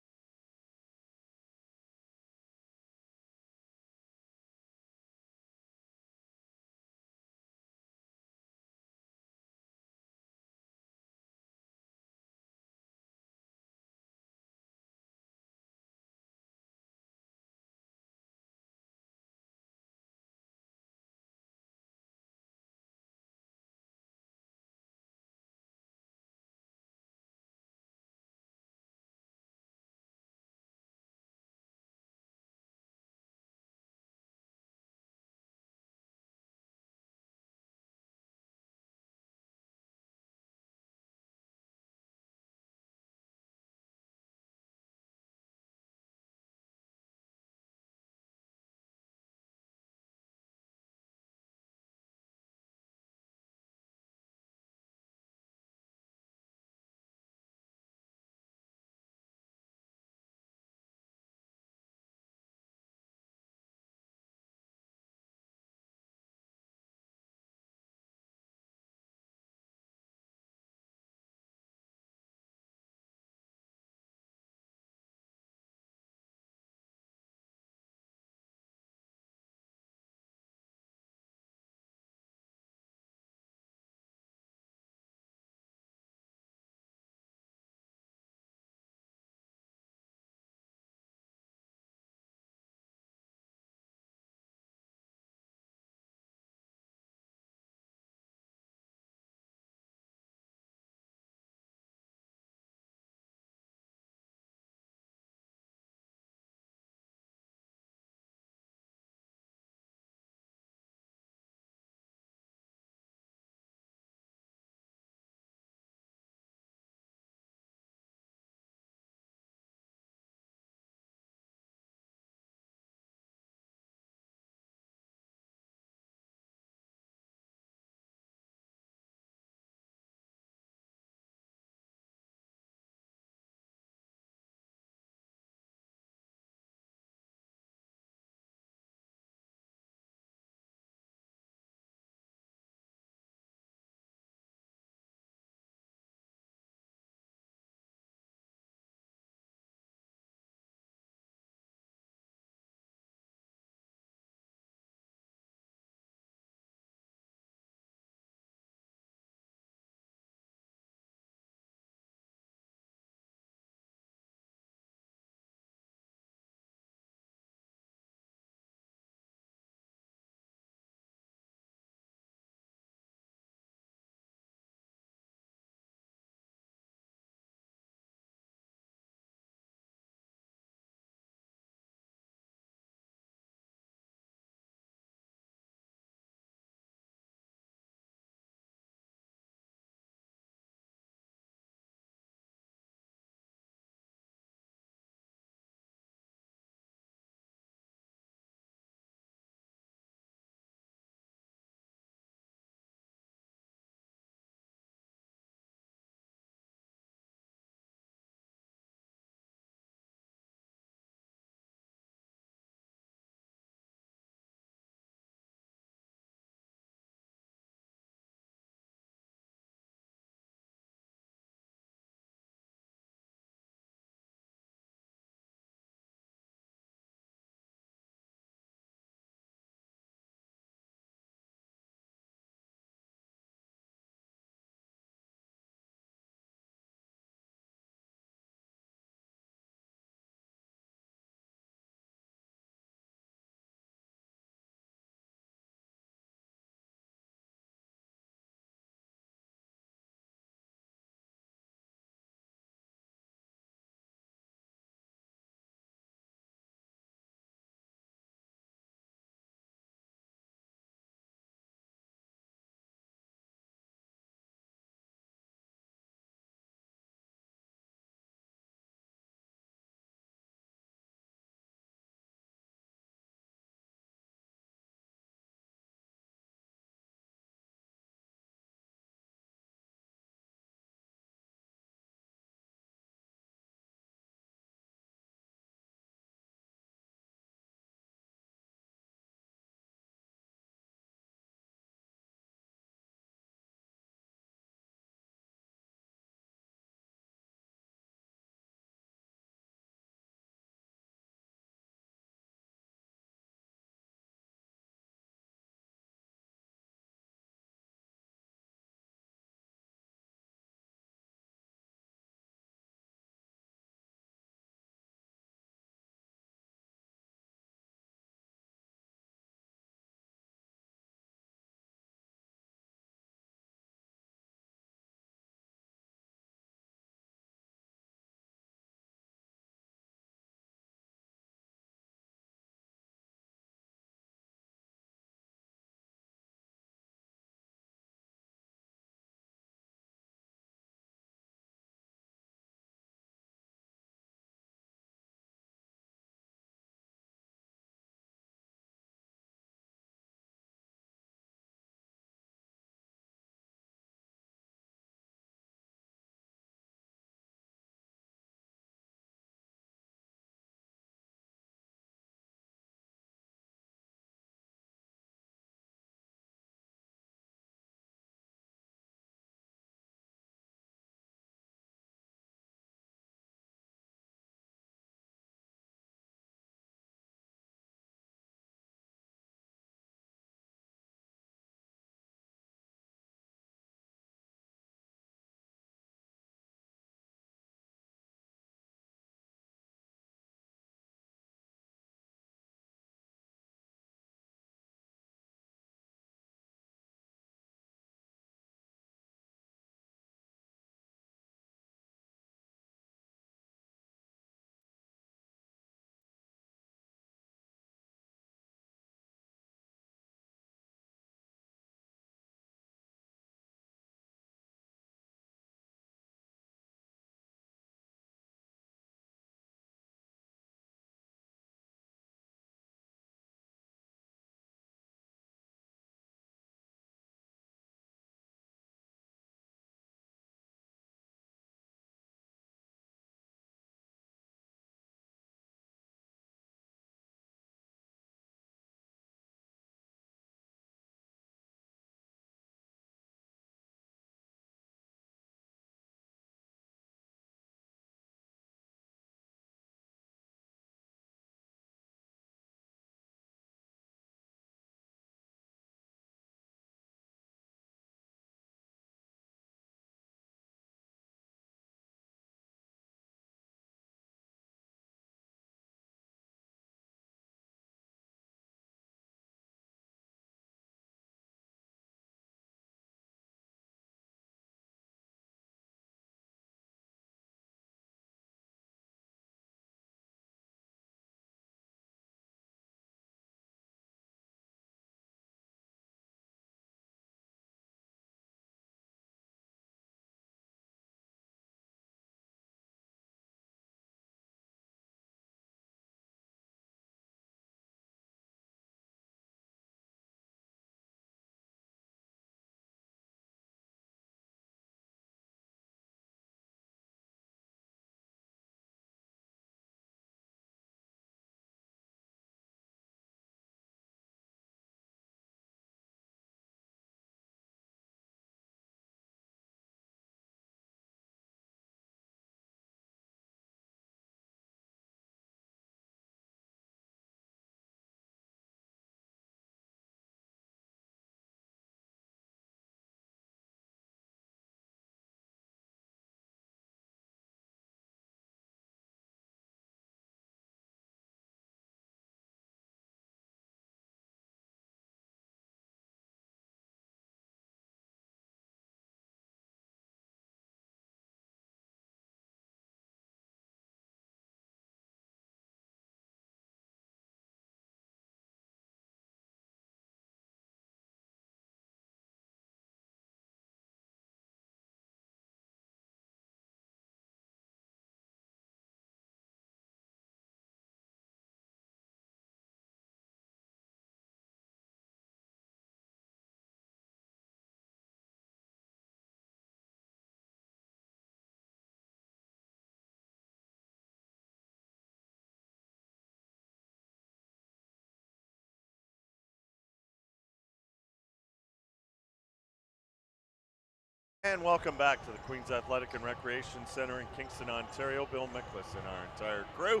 And welcome back to the Queen's Athletic and Recreation Center in Kingston, Ontario. Bill Miklas and our entire crew.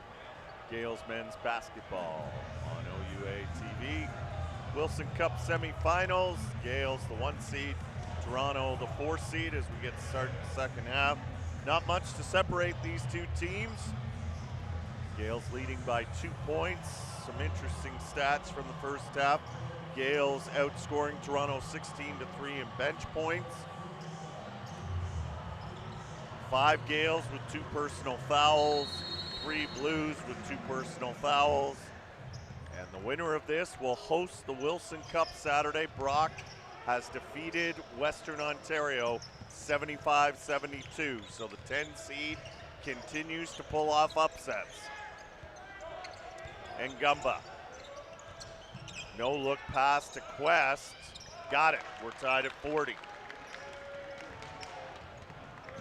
Gaels men's basketball on OUA TV. Wilson Cup semifinals. Gaels the 1 seed, Toronto the 4 seed as we get started the second half. Not much to separate these two teams. Gaels leading by 2 points. Some interesting stats from the first half. Gaels outscoring Toronto 16-3 in bench points. 5 Gaels with 2 personal fouls, 3 Blues with 2 personal fouls. And the winner of this will host the Wilson Cup Saturday. Brock has defeated Western Ontario 75-72. So the 10 seed continues to pull off upsets. And Gumba. No look pass to Quest. Got it. We're tied at 40.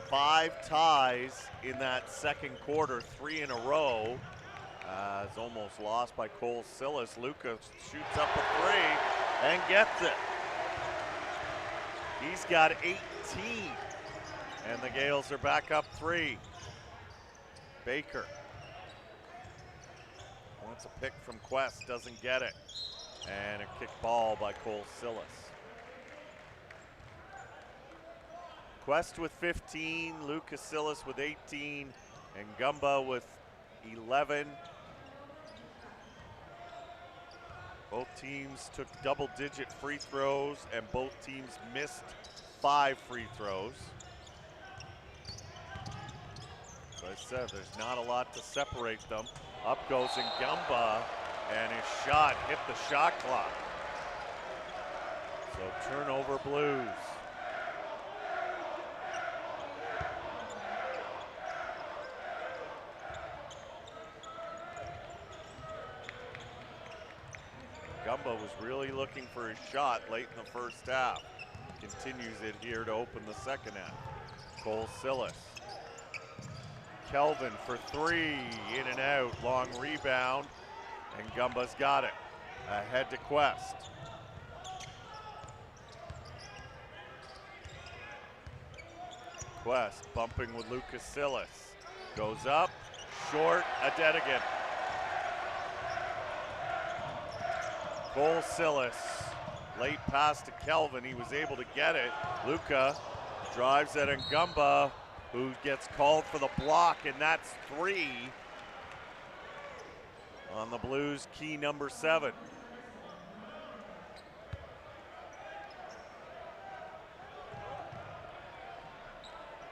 5 ties in that second quarter, 3 in a row. It's almost lost by Cole Sillis. Luca shoots up a 3 and gets it. He's got 18, and the Gaels are back up 3. Baker wants a pick from Quest, doesn't get it. And a kick ball by Cole Sillis. Quest with 15, Lucas Sillis with 18, and Gumba with 11. Both teams took double-digit free throws, and both teams missed 5 free throws. So I said, there's not a lot to separate them. Up goes Gumba, and his shot hit the shot clock. So turnover Blues. Gumba was really looking for his shot late in the first half. Continues it here to open the second half. Cole Sillis. Kelvin for 3, in and out, long rebound, and Gumba's got it. Ahead to Quest. Quest bumping with Lucas Sillis. Goes up, short, Adedigan. Cole Sillis, late pass to Kelvin, he was able to get it. Luca drives it, and Gumba, who gets called for the block, and that's 3 on the Blues, key number 7.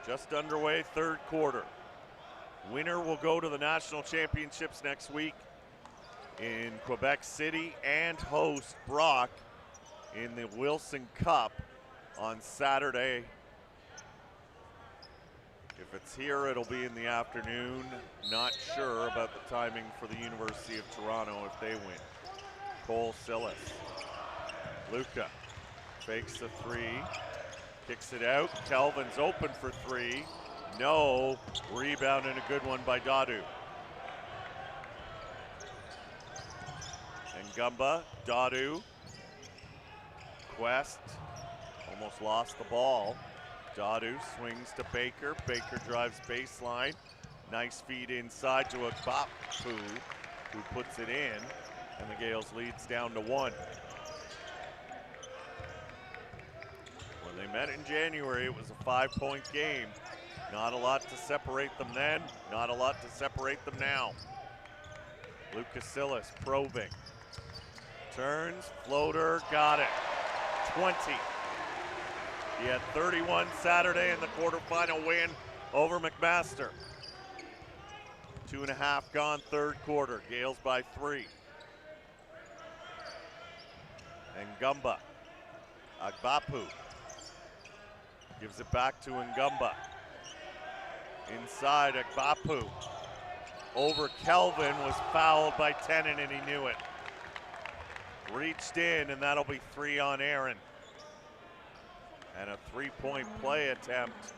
Just underway, third quarter. Winner will go to the national championships next week in Quebec City and host Brock in the Wilson Cup on Saturday. If it's here, it'll be in the afternoon. Not sure about the timing for the University of Toronto if they win. Cole Sillis. Luca fakes the 3, kicks it out. Kelvin's open for 3. No. Rebound and a good one by Dadu. And Gumba, Dadu, Quest, almost lost the ball. Dadu swings to Baker. Baker drives baseline. Nice feed inside to Agbapu, who puts it in, and the Gaels leads down to 1. When they met in January, it was a 5-point game. Not a lot to separate them then, not a lot to separate them now. Lucas Sillis probing. Turns, floater, got it. 20. He had 31 Saturday in the quarterfinal win over McMaster. 2.5 gone third quarter. Gaels by 3. And Gumba. Agbapu gives it back to Ngumba. Inside, Agbapu. Over Kelvin, was fouled by Tennant, and he knew it. Reached in, and that'll be 3 on Aaron. And a 3-point play attempt.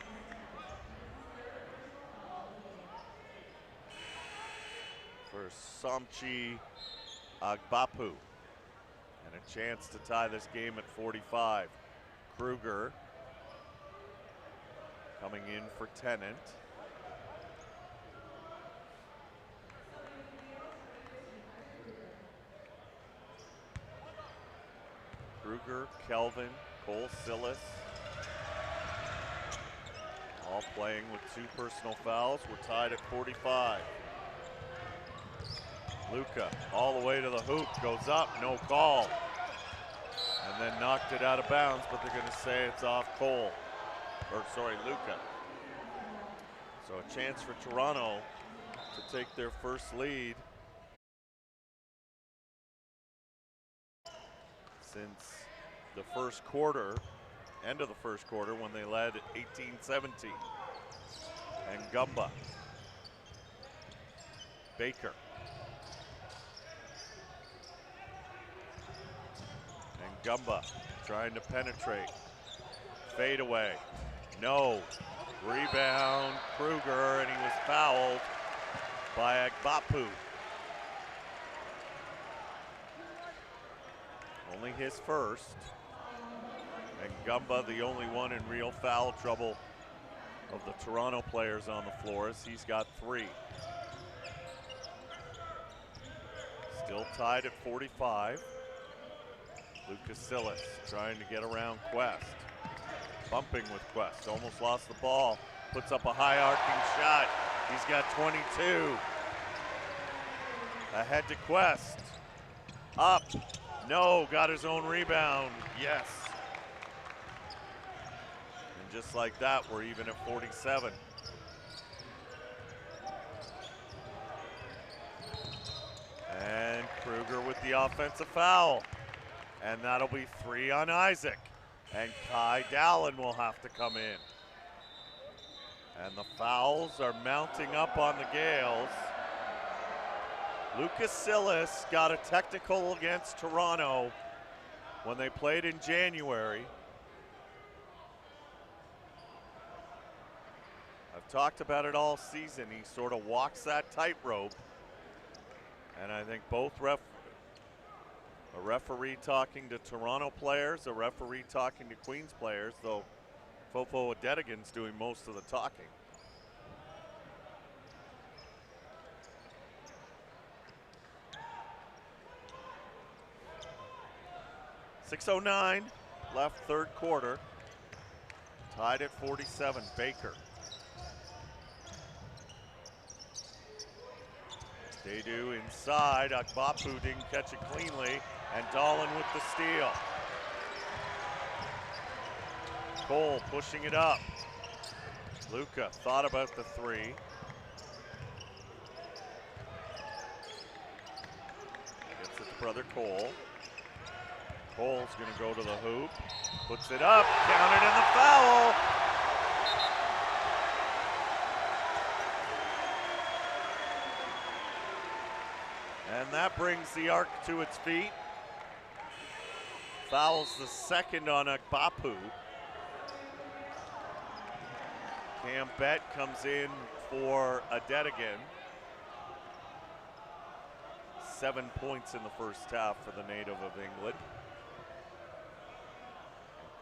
For Somchi Agbapu. And a chance to tie this game at 45. Kruger coming in for Tennant. Kruger, Kelvin, Cole Sillis, all playing with 2 personal fouls. We're tied at 45. Luca all the way to the hoop, goes up, no call. And then knocked it out of bounds, but they're gonna say it's off Cole, or sorry, Luca. So a chance for Toronto to take their first lead since the first quarter, end of the first quarter, when they led 18-17. And Gumba, Baker, and Gumba trying to penetrate, fade away, no, rebound Kruger, and he was fouled by Agbapu. Only his first, and Gumba the only one in real foul trouble of the Toronto players on the floor, as he's got 3. Still tied at 45. Lucas Sillis trying to get around Quest. Bumping with Quest, almost lost the ball. Puts up a high arcing shot. He's got 22. Ahead to Quest. Up, no, got his own rebound, yes. And just like that, we're even at 47. And Kruger with the offensive foul. And that'll be 3 on Isaac. And Kai Dallin will have to come in. And the fouls are mounting up on the Gaels. Lucas Sillis got a technical against Toronto when they played in January. I've talked about it all season. He sort of walks that tightrope. And I think both a referee talking to Toronto players, a referee talking to Queens players, though Fofo Adedigan's doing most of the talking. .609 left, third quarter. Tied at 47, Baker. They do inside. Agbapu didn't catch it cleanly, and Dallin with the steal. Cole pushing it up. Luca thought about the 3. Gets it to brother Cole. Cole's gonna go to the hoop, puts it up, counted in the foul. And that brings the arc to its feet. Fouls the second on Agbapu. Cam Bett comes in for Adedigan. 7 points in the first half for the native of England.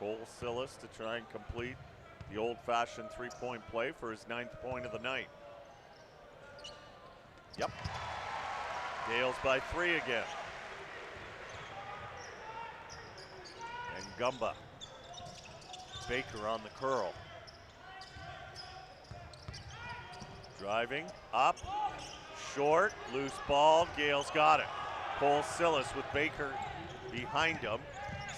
Cole Sillis to try and complete the old-fashioned 3-point play for his 9th point of the night. Yep. Gaels by 3 again. And Gumba. Baker on the curl. Driving, up, short, loose ball, Gaels got it. Cole Sillis with Baker behind him.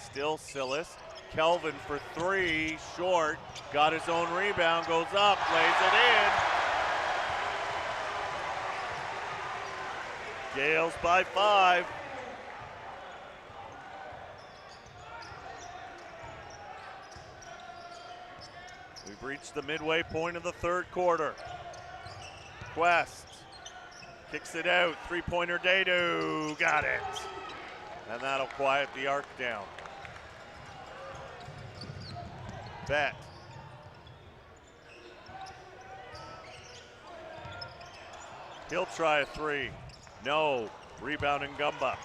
Still Sillis. Kelvin for 3, short, got his own rebound, goes up, lays it in. Gaels by 5. We've reached the midway point of the third quarter. Quest kicks it out, 3-pointer Dadu, got it. And that'll quiet the arc down. Bet. He'll try a 3. No. Rebound in Gumba.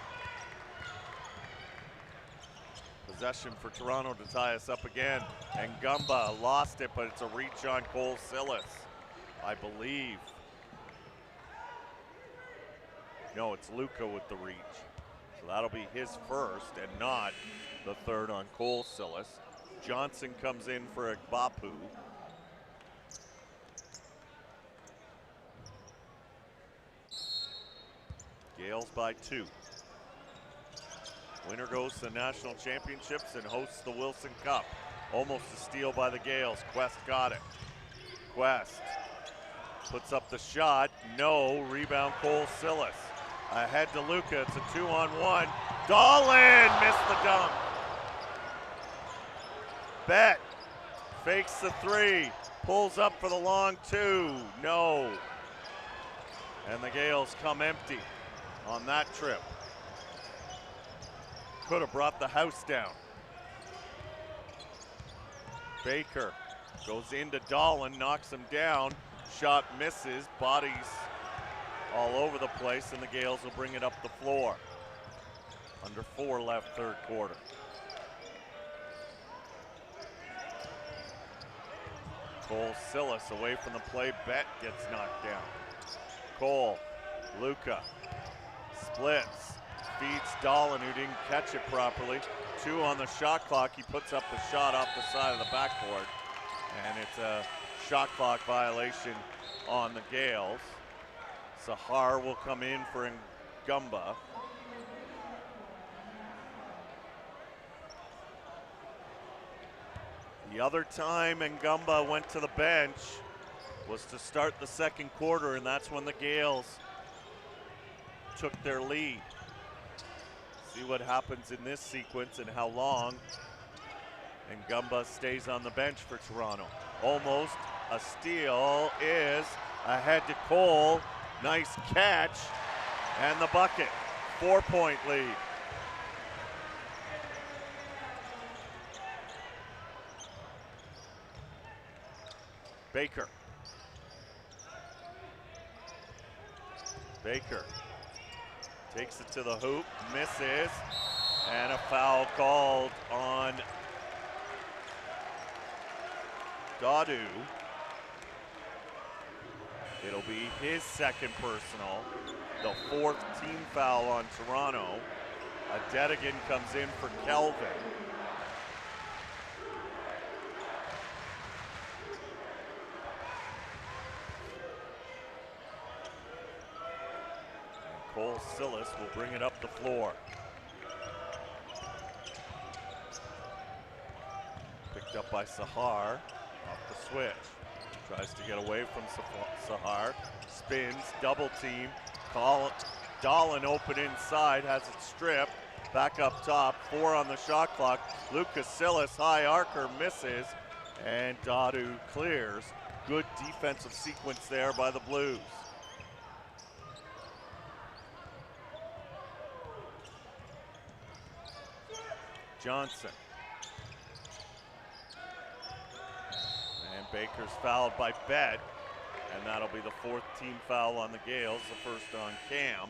possession for Toronto to tie us up again. And Gumba lost it, but it's a reach on Cole Sillis, I believe. No, it's Luca with the reach. So that'll be his first and not the third on Cole Sillis. Johnson comes in for Agbapu. Gaels by 2. Winner goes to the national championships and hosts the Wilson Cup. Almost a steal by the Gaels. Quest got it. Quest puts up the shot. No, rebound Cole Sillis. Ahead to Luca, it's a 2-on-1. Dahlin missed the dunk. Bet fakes the 3, pulls up for the long 2, no. And the Gaels come empty on that trip. Could have brought the house down. Baker goes into Dahlin, knocks him down. Shot misses, bodies all over the place, and the Gaels will bring it up the floor. Under 4 left, third quarter. Cole Sillis away from the play. Bet gets knocked down. Cole, Luca, splits, feeds Dahlin, who didn't catch it properly. 2 on the shot clock. He puts up the shot off the side of the backboard, and it's a shot clock violation on the Gaels. Sahar will come in for Ngumba. The other time Ngumba went to the bench was to start the second quarter, and that's when the Gaels took their lead. See what happens in this sequence and how long Ngumba stays on the bench for Toronto. Almost a steal is ahead to Cole. Nice catch and the bucket. 4-point lead. Baker. Baker takes it to the hoop, misses, and a foul called on Dadu. It'll be his second personal, the 4th team foul on Toronto. Adedigan comes in for Kelvin. Cole Sillis will bring it up the floor. Picked up by Sahar off the switch. Tries to get away from Sahar. Spins, double team. Dahlin open inside, has it stripped. Back up top, 4 on the shot clock. Lucas Sillis, high arcer, misses. And Dadu clears. Good defensive sequence there by the Blues. Johnson. And Baker's fouled by Bet, and that'll be the 4th team foul on the Gaels, the first on Cam.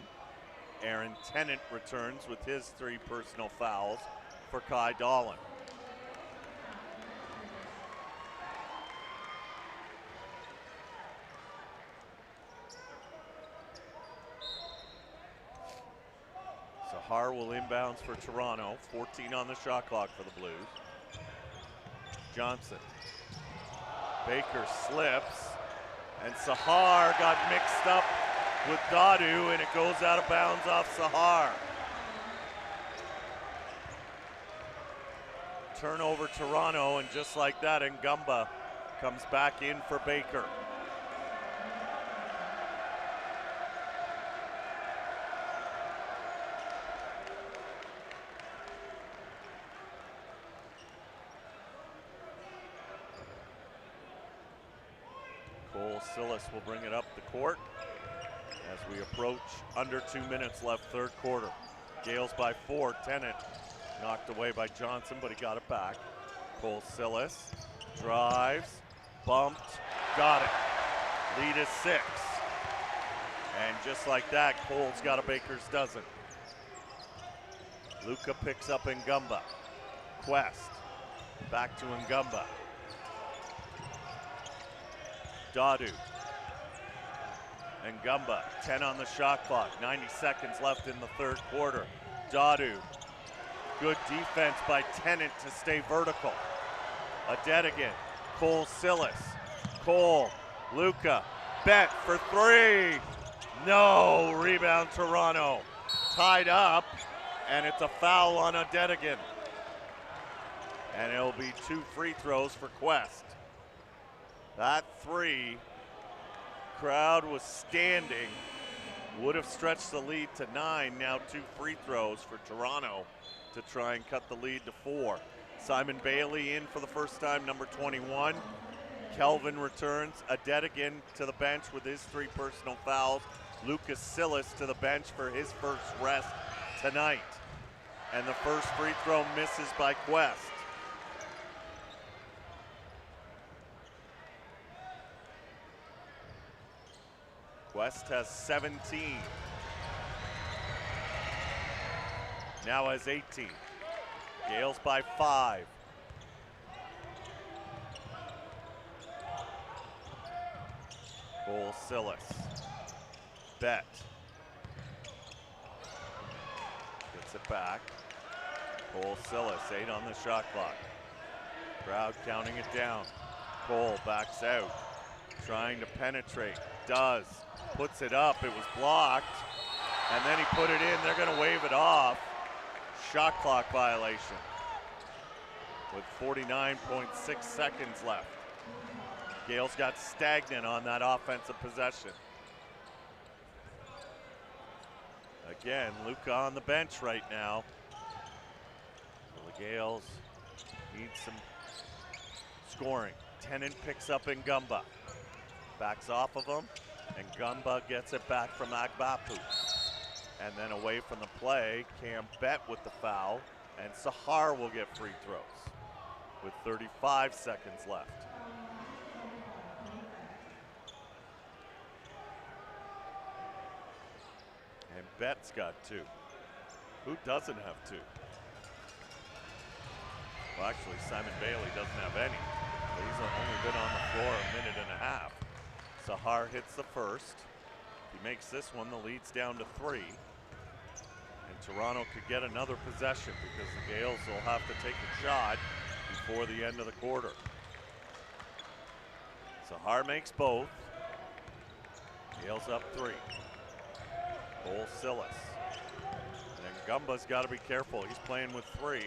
Aaron Tennant returns with his 3 personal fouls for Kai Dahlin. Sahar will inbounds for Toronto. 14 on the shot clock for the Blues. Johnson. Baker slips, and Sahar got mixed up with Dadu, and it goes out of bounds off Sahar. Turnover Toronto, and just like that, Ngumba comes back in for Baker. Cole Sillis will bring it up the court as we approach under 2 minutes left, third quarter. Gaels by 4. Tennant knocked away by Johnson, but he got it back. Cole Sillis drives, bumped, got it. Lead is 6. And just like that, Cole's got a baker's dozen. Luca picks up Ngumba. Quest. Back to Ngumba. Dadu. Ngumba, 10 on the shot clock, 90 seconds left in the third quarter. Dadu, good defense by Tennant to stay vertical. Adedigan, Cole Sillis, Cole, Luca, Bet for three. No, rebound Toronto. Tied up, and it's a foul on Adedigan. And it'll be 2 free throws for Quest. That three, crowd was standing, would have stretched the lead to 9. Now 2 free throws for Toronto to try and cut the lead to 4. Simon Bailey in for the first time, number 21. Kelvin returns. Adedigan to the bench with his 3 personal fouls. Lucas Sillis to the bench for his first rest tonight. And the first free throw misses by Quest. Quest has 17. Now has 18. Gaels by 5. Cole Sillis. Bet. Gets it back. Cole Sillis, 8 on the shot clock. Crowd counting it down. Cole backs out. Trying to penetrate. Does. Puts it up. It was blocked. And then he put it in. They're going to wave it off. Shot clock violation. With 49.6 seconds left. Gaels got stagnant on that offensive possession. Again, Luca on the bench right now. So the Gaels need some scoring. Tennant picks up Ngumba. Backs off of him, and Ngumba gets it back from Agbapu. And then away from the play, Cam Bet with the foul, and Sahar will get free throws with 35 seconds left. And Bet's got 2. Who doesn't have 2? Well, actually, Simon Bailey doesn't have any. He's only been on the floor a minute and a half. Sahar hits the first. If he makes this one, the lead's down to 3. And Toronto could get another possession because the Gaels will have to take a shot before the end of the quarter. Sahar makes both. Gaels up 3. Cole Sillis. And Ngumba's got to be careful. He's playing with 3,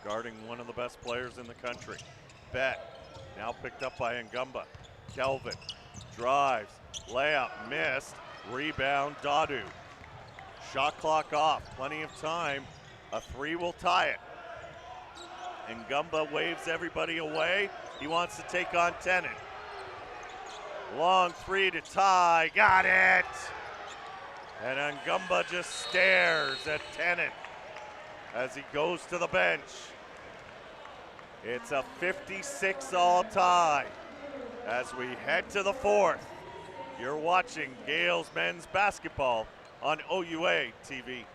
guarding one of the best players in the country. Bet, now picked up by Ngumba. Kelvin drives, layup missed, rebound Dadu. Shot clock off, plenty of time. A 3 will tie it. Ngumba waves everybody away. He wants to take on Tennant. Long 3 to tie, got it! And Ngumba just stares at Tennant as he goes to the bench. It's a 56-all tie as we head to the 4th. You're watching Gaels men's basketball on OUA TV.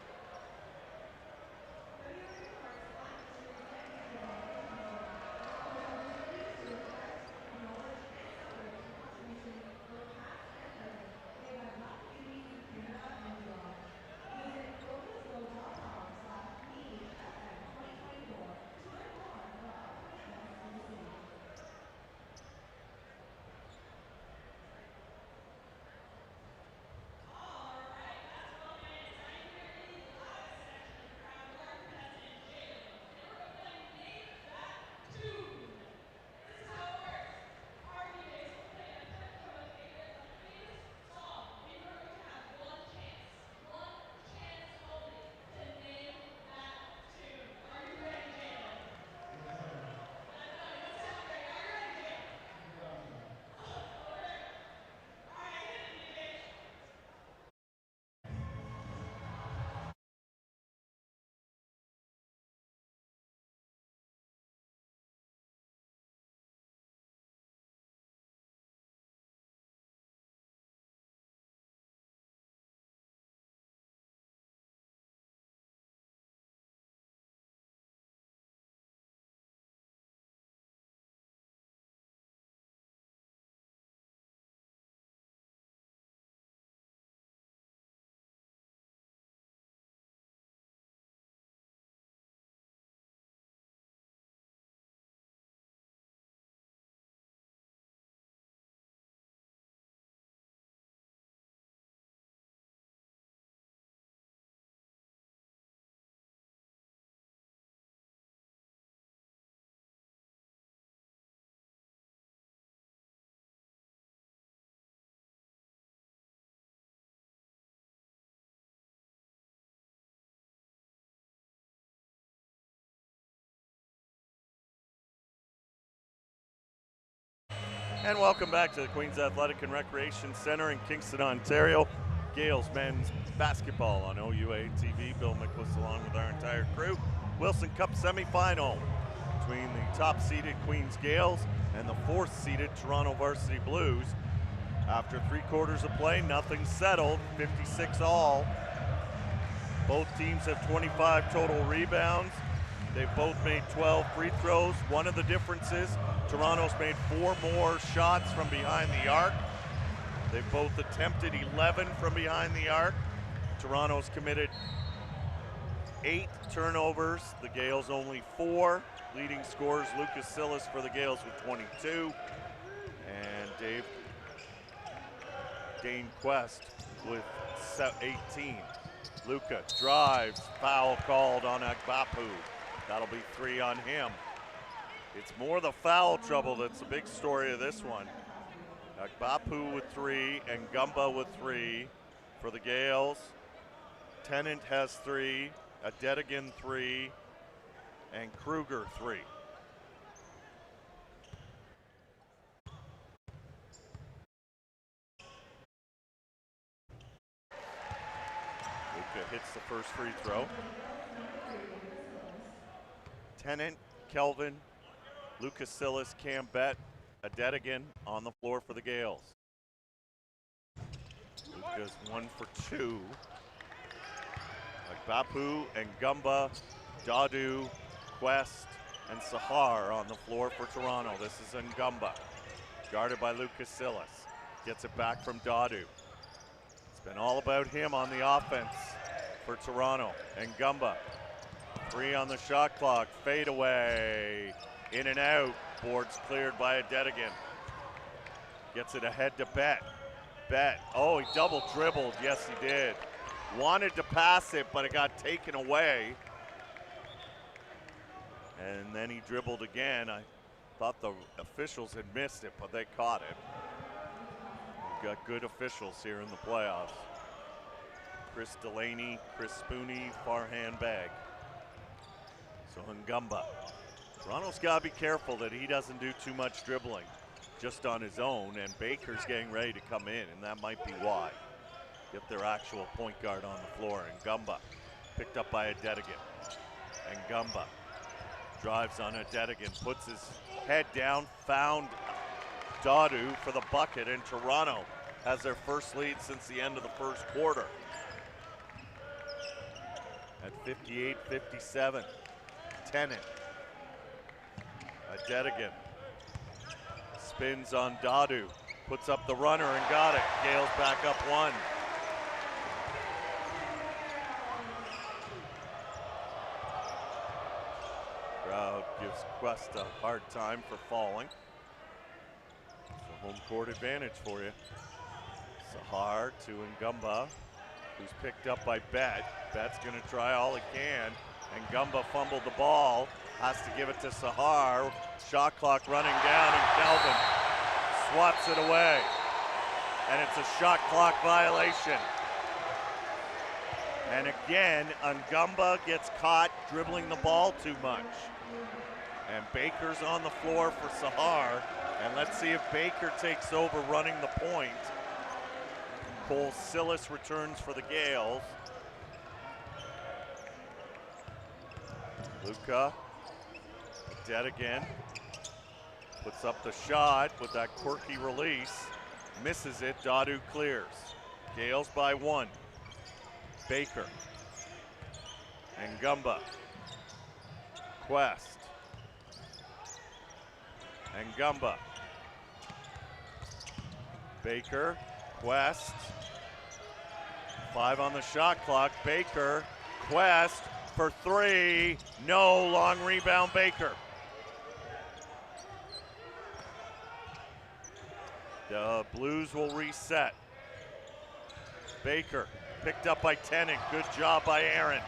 And welcome back to the Queens Athletic and Recreation Center in Kingston, Ontario. Gaels men's basketball on OUA TV. Bill Miklas along with our entire crew. Wilson Cup semifinal between the top-seeded Queens Gaels and the fourth-seeded Toronto Varsity Blues. After 3 quarters of play, nothing settled, 56 all. Both teams have 25 total rebounds. They've both made 12 free throws. One of the differences, Toronto's made 4 more shots from behind the arc. They've both attempted 11 from behind the arc. Toronto's committed 8 turnovers, the Gaels only 4. Leading scorers, Lucas Silas for the Gaels with 22, and Dane Quest with 18. Luca drives, foul called on Agbapu. That'll be 3 on him. It's more the foul trouble that's the big story of this one. Agbapu with 3 and Gumba with 3 for the Gaels. Tennant has 3, Adetigan 3, and Kruger 3. Luca hits the first free throw. Tennant, Kelvin, Lucas Silas, Cam Bett, Adetigan on the floor for the Gaels. Luca's 1 for 2. Bapu and Gumba, Dadu, Quest, and Sahar on the floor for Toronto. This is Ngumba, guarded by Lucas Silas. Gets it back from Dadu. It's been all about him on the offense for Toronto. And Ngumba, 3 on the shot clock, fade away, in and out. Boards cleared by Adetigan. Gets it ahead to Bett. Oh, he double dribbled, yes he did. Wanted to pass it, but it got taken away. And then he dribbled again. I thought the officials had missed it, but they caught it. We've got good officials here in the playoffs. Chris Delaney, Chris Spooney, Farhan Bag. So Ngumba. Toronto's got to be careful that he doesn't do too much dribbling just on his own, and Baker's getting ready to come in, and that might be why. Get their actual point guard on the floor. And Ngumba picked up by Adetigan. And Ngumba drives on Adetigan, puts his head down, found Dadu for the bucket, and Toronto has their first lead since the end of the first quarter. At 58-57, Tennant. Adetigan spins on Dadu, puts up the runner and got it. Gaels back up 1. Crowd gives Quest a hard time for falling. It's a home court advantage for you. Sahar to Ngumba, who's picked up by Bett. Bett's gonna try all he can, and Ngumba fumbled the ball. Has to give it to Sahar. Shot clock running down, and Kelvin swats it away. And it's a shot clock violation. And again, Ngumba gets caught dribbling the ball too much. And Baker's on the floor for Sahar. And let's see if Baker takes over running the point. Cole Silas returns for the Gaels. Luca, dead again. Puts up the shot with that quirky release. Misses it, Dadu clears. Gaels by 1. Baker. And Ngumba. Quest. And Ngumba. Baker. Quest. 5 on the shot clock. Baker. Quest for 3. No, long rebound Baker. The Blues will reset. Baker picked up by Tennant. Good job by Aaron.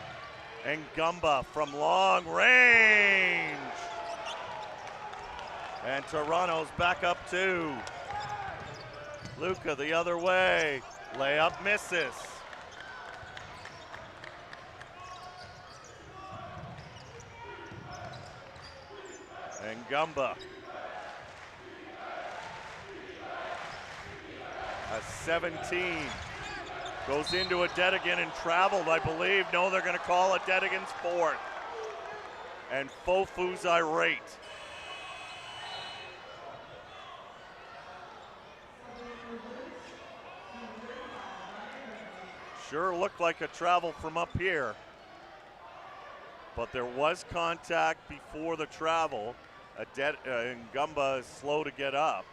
And Ngumba from long range. And Toronto's back up 2. Luca the other way. Layup misses. And Ngumba A 17. Goes into a Dedigan and traveled, I believe. No, they're going to call it Dedigan's fourth. And Fofu's irate. Sure looked like a travel from up here. But there was contact before the travel. Ngumba is slow to get up.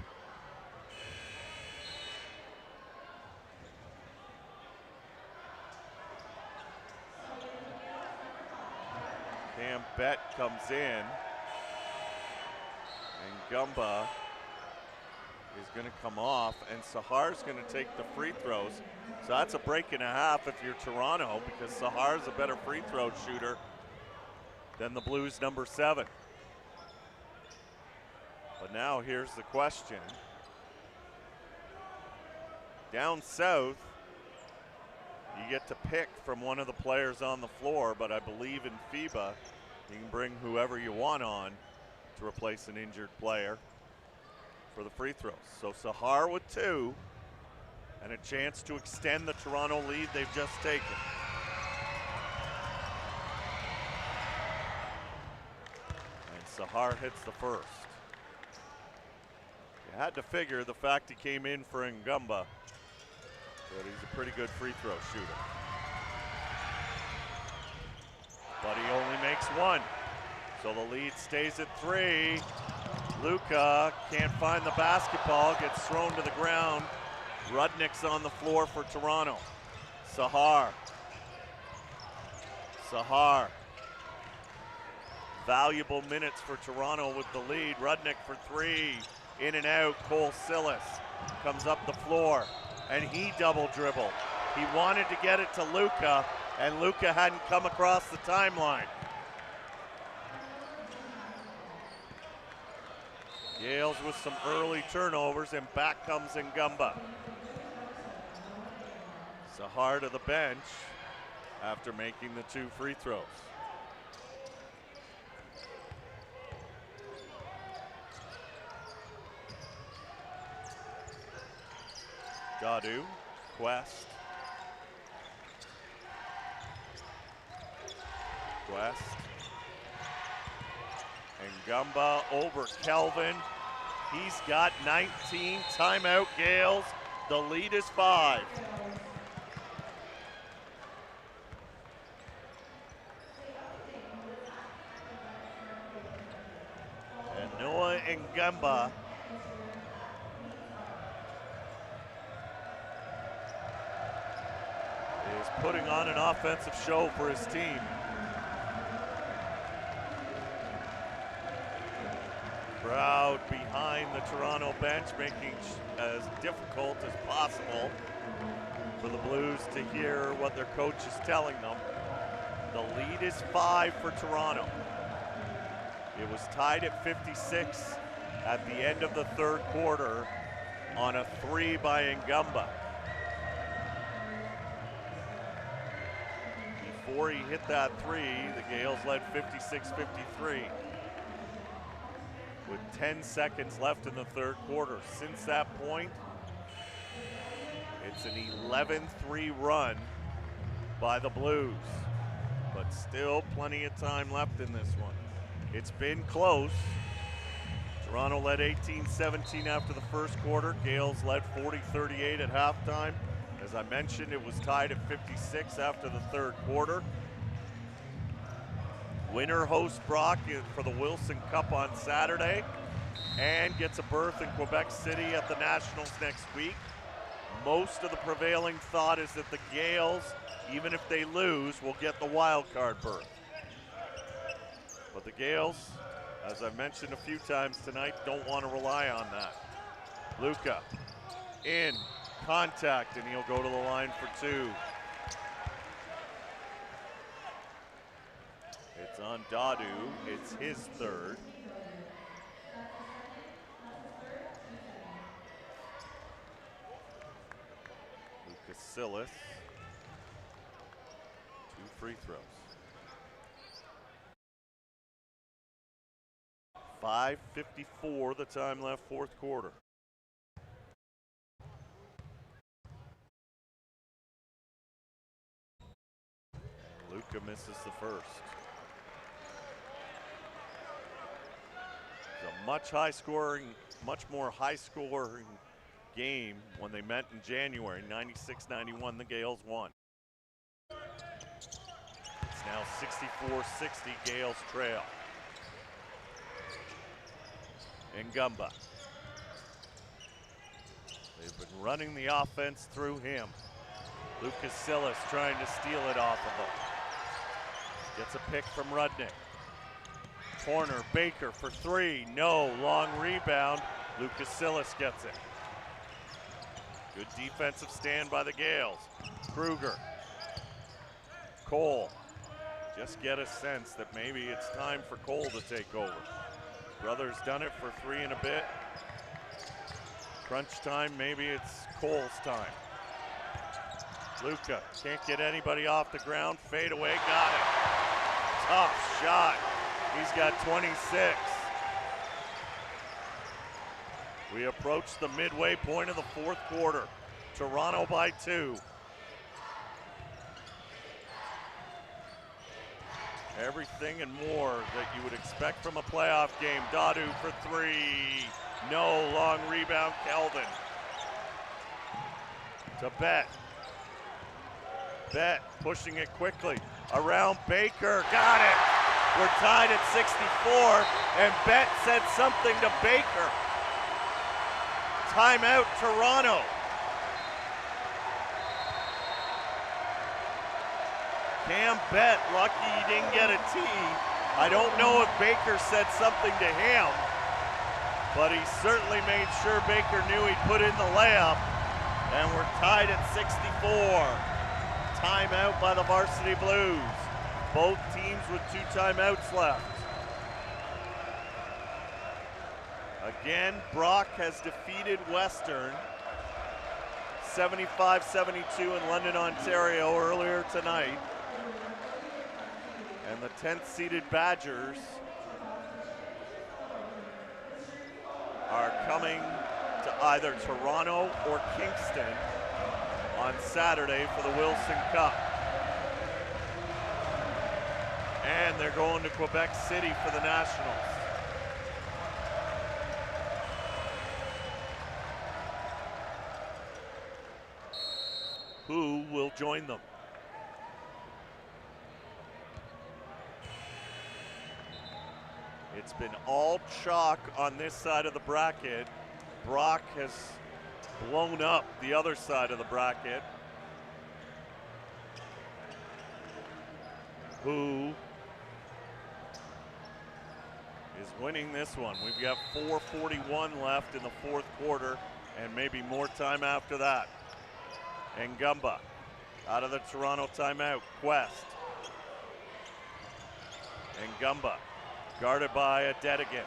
Cam Bett comes in. And Ngumba is going to come off, and Sahar's going to take the free throws. So that's a break and a half if you're Toronto, because Sahar's a better free throw shooter than the Blues number 7. But now here's the question. Down south, you get to pick from one of the players on the floor, but I believe in FIBA, you can bring whoever you want on to replace an injured player for the free throws. So Sahar with 2, and a chance to extend the Toronto lead they've just taken. And Sahar hits the first. You had to figure the fact he came in for Ngumba that he's a pretty good free throw shooter. But he only makes 1. So the lead stays at 3. Luka can't find the basketball, gets thrown to the ground. Rudnick's on the floor for Toronto. Sahar. Valuable minutes for Toronto with the lead. Rudnick for 3. In and out. Cole Sillis comes up the floor, and he double dribbled. He wanted to get it to Luka, and Luka hadn't come across the timeline. Gaels with some early turnovers, and back comes Ngumba. Sahar to the bench after making the 2 free throws. Dadu, Quest. Ngumba over Kelvin. He's got 19. Timeout, Gaels. The lead is 5. And Noah Ngumba is putting on an offensive show for his team. Crowd behind the Toronto bench, making as difficult as possible for the Blues to hear what their coach is telling them. The lead is 5 for Toronto. It was tied at 56 at the end of the third quarter on a 3 by Ngumba. Before he hit that 3, the Gaels led 56-53. With 10 seconds left in the third quarter. Since that point, it's an 11-3 run by the Blues. But still plenty of time left in this one. It's been close. Toronto led 18-17 after the first quarter. Gaels led 40-38 at halftime. As I mentioned, it was tied at 56 after the third quarter. Winner hosts Brock for the Wilson Cup on Saturday and gets a berth in Quebec City at the Nationals next week. Most of the prevailing thought is that the Gaels, even if they lose, will get the wild card berth. But the Gaels, as I've mentioned a few times tonight, don't want to rely on that. Luka in contact, and he'll go to the line for 2. It's on Dadu. It's his third. Lucas Sillis. 2 free throws. 5:54 the time left, fourth quarter. Luka misses the first. It's a much more high-scoring game when they met in January. 96-91, the Gaels won. It's now 64-60, Gaels trail. Ngumba. They've been running the offense through him. Lucas Silas trying to steal it off of him. Gets a pick from Rudnick. Corner, Baker for three. No, long rebound. Lucas Silas gets it. Good defensive stand by the Gaels. Kruger. Cole. Just get a sense that maybe it's time for Cole to take over. Brother's done it for 3 and a bit. Crunch time, maybe it's Cole's time. Luka can't get anybody off the ground. Fade away, got it. Tough shot. He's got 26. We approach the midway point of the fourth quarter. Toronto by 2. Everything and more that you would expect from a playoff game. Dadu for 3. No, long rebound, Kelvin. To Bet. Bet pushing it quickly. Around Baker, got it. We're tied at 64, and Bet said something to Baker. Timeout, Toronto. Cam Bet, lucky he didn't get a tee. I don't know if Baker said something to him, but he certainly made sure Baker knew he'd put in the layup, and we're tied at 64. Timeout by the Varsity Blues. Both teams with 2 timeouts left. Again, Brock has defeated Western 75-72 in London, Ontario earlier tonight. And the 10th seeded Badgers are coming to either Toronto or Kingston on Saturday for the Wilson Cup. And they're going to Quebec City for the Nationals. Who will join them? It's been all chalk on this side of the bracket. Brock has blown up the other side of the bracket. Who is winning this one? We've got 4:41 left in the fourth quarter and maybe more time after that. Ngumba out of the Toronto timeout. Quest. Ngumba guarded by Adedigan,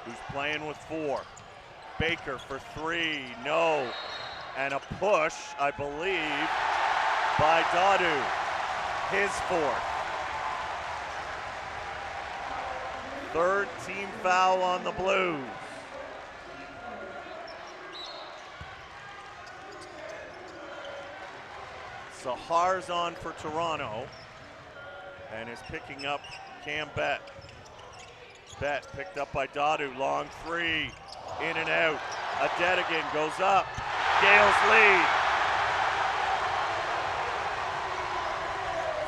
who's playing with 4. Baker for 3, no. And a push, I believe, by Dadu, his 4th. 3rd team foul on the Blues. Sahar's on for Toronto and is picking up Cam Bet. Bet picked up by Dadu, long 3, in and out. Adedigan goes up, Gaels lead.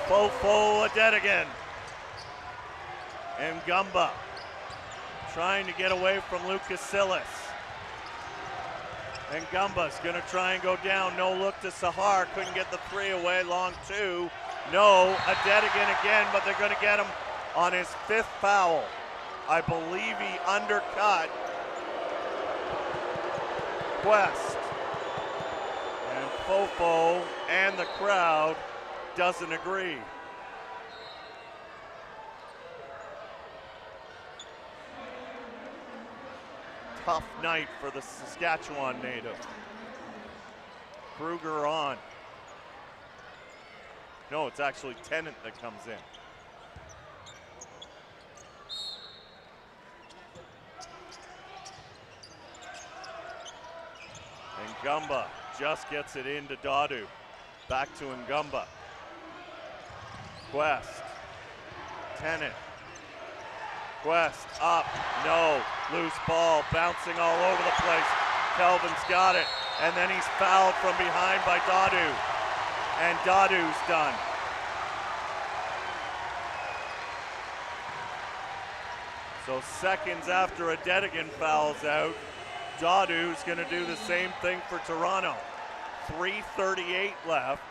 Fofo Adedigan. Ngumba trying to get away from Lucas Silas. Ngumba's gonna try and go down, no look to Sahar, couldn't get the 3 away, long 2. No, Adedigan again, but they're gonna get him on his 5th foul. I believe he undercut Quest. And Fofo and the crowd doesn't agree. Tough night for the Saskatchewan native. Kruger on. No, it's actually Tennant that comes in. Ngumba just gets it into Dadu. Back to Ngumba. Quest. Tennant. Quest up. No. Loose ball bouncing all over the place. Kelvin's got it. And then he's fouled from behind by Dadu. And Dadu's done. So seconds after Adedigan fouls out, Dadu's going to do the same thing for Toronto. 3:38 left.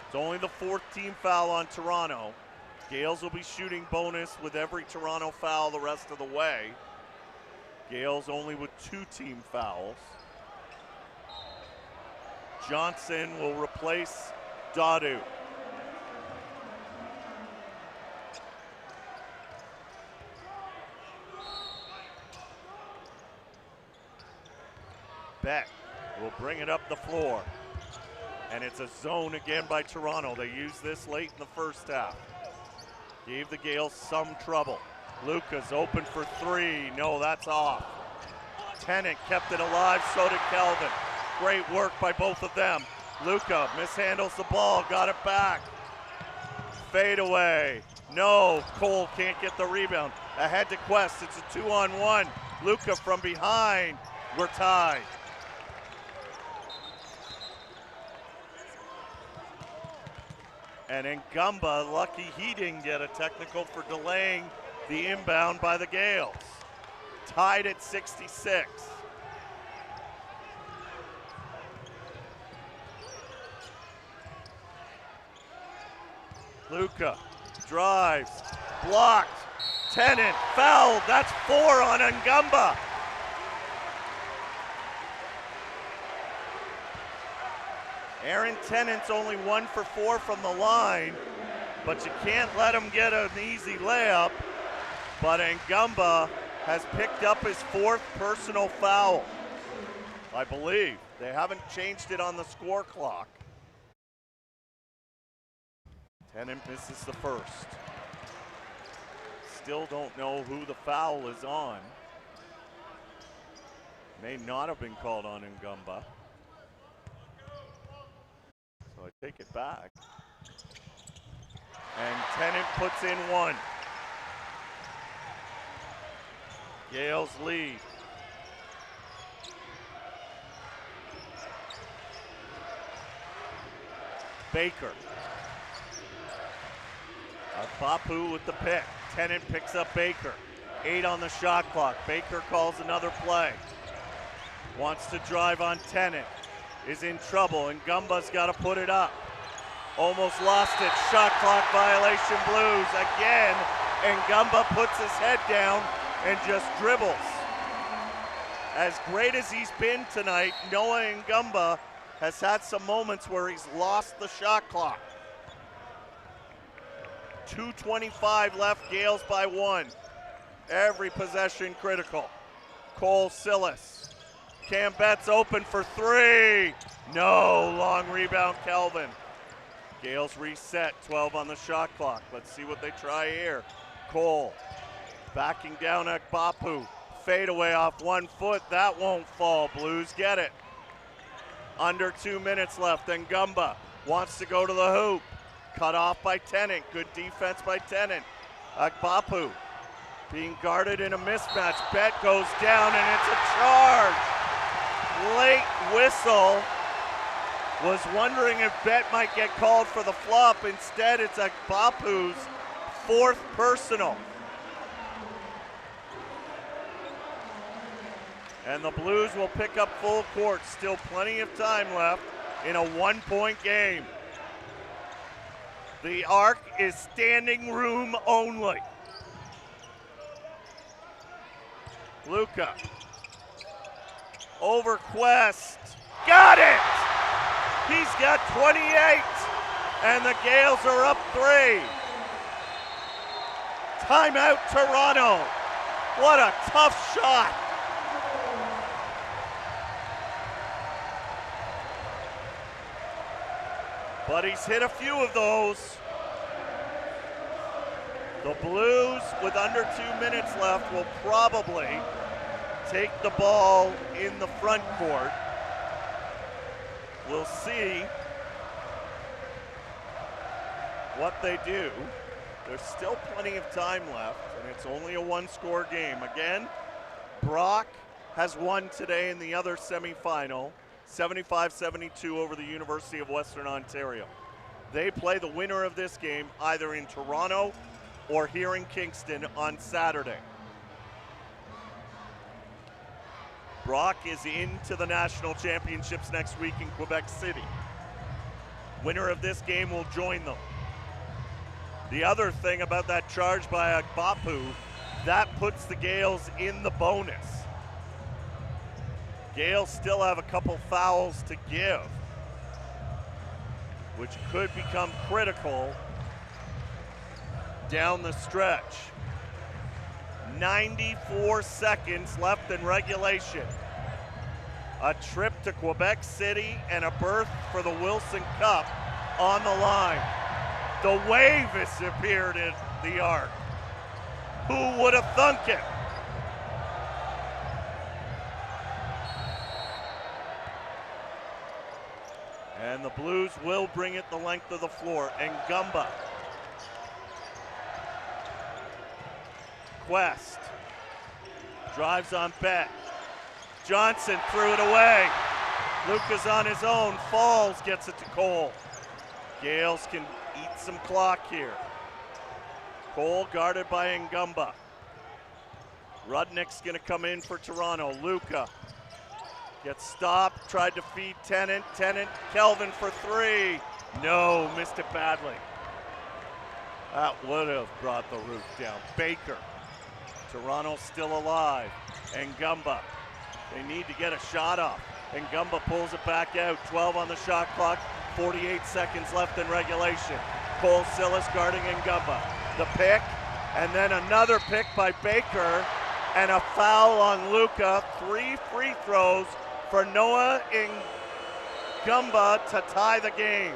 It's only the 4th team foul on Toronto. Gaels will be shooting bonus with every Toronto foul the rest of the way. Gaels only with 2 team fouls. Johnson will replace Dadu. Beck will bring it up the floor. And it's a zone again by Toronto. They used this late in the first half. Gave the Gaels some trouble. Luca's open for 3. No, that's off. Tennant kept it alive, so did Kelvin. Great work by both of them. Luca mishandles the ball, got it back. Fade away. No, Cole can't get the rebound. Ahead to Quest, it's a 2-on-1. Luca from behind. We're tied. And Ngumba, lucky he didn't get a technical for delaying the inbound by the Gaels. Tied at 66. Luca drives, blocked, Tennant fouled. That's 4 on Ngumba. Aaron Tennant's only 1 for 4 from the line, but you can't let him get an easy layup. But Ngumba has picked up his 4th personal foul, I believe. They haven't changed it on the score clock. Tennant misses the first. Still don't know who the foul is on. May not have been called on Ngumba. So I take it back. And Tennant puts in 1. Gaels lead. Baker. Bapu with the pick. Tennant picks up Baker. 8 on the shot clock. Baker calls another play. Wants to drive on Tennant. Is in trouble, and Ngumba's got to put it up. Almost lost it. Shot clock violation, Blues again. And Ngumba puts his head down and just dribbles. As great as he's been tonight, Noah Ngumba has had some moments where he's lost the shot clock. 2:25 left, Gaels by 1. Every possession critical. Cole Sillis. Cam Betts open for 3. No, long rebound, Kelvin. Gaels reset, 12 on the shot clock. Let's see what they try here. Cole backing down at Bapu. Fade away off 1 foot, that won't fall. Blues get it. Under 2 minutes left, and Ngumba wants to go to the hoop. Cut off by Tennant, good defense by Tennant. Bapu being guarded in a mismatch. Bet goes down and it's a charge. Late whistle. Was wondering if Bet might get called for the flop. Instead, it's Bapu's 4th personal. And the Blues will pick up full court. Still plenty of time left in a 1-point game. The arc is standing room only. Luca. Over Quest. Got it! He's got 28, and the Gaels are up 3. Timeout, Toronto. What a tough shot. But he's hit a few of those. The Blues, with under 2 minutes left, will probably take the ball in the front court. We'll see. what they do, there's still plenty of time left, and it's only a one-score game. Again, Brock has won today in the other semifinal, 75-72 over the University of Western Ontario. They play the winner of this game either in Toronto or here in Kingston on Saturday. Brock is into the national championships next week in Quebec City. Winner of this game will join them. The other thing about that charge by Agbapu, that puts the Gaels in the bonus. Gaels still have a couple fouls to give, which could become critical down the stretch. 94 seconds left in regulation. A trip to Quebec City and a berth for the Wilson Cup on the line. The wave has appeared in the arc. Who would have thunk it? And the Blues will bring it the length of the floor. And Gumba. Quest. Drives on Bet. Johnson threw it away. Luca's on his own. Falls, gets it to Cole. Gaels can eat some clock here. Cole guarded by Ngumba. Rudnick's gonna come in for Toronto. Luca gets stopped, tried to feed Tennant. Kelvin for three. No, missed it badly. That would have brought the roof down. Baker. Toronto still alive. Ngumba. They need to get a shot off. Ngumba pulls it back out. 12 on the shot clock. 48 seconds left in regulation. Cole Sillis guarding Ngumba. The pick, and then another pick by Baker, and a foul on Luca. 3 free throws for Noah Ngumba to tie the game.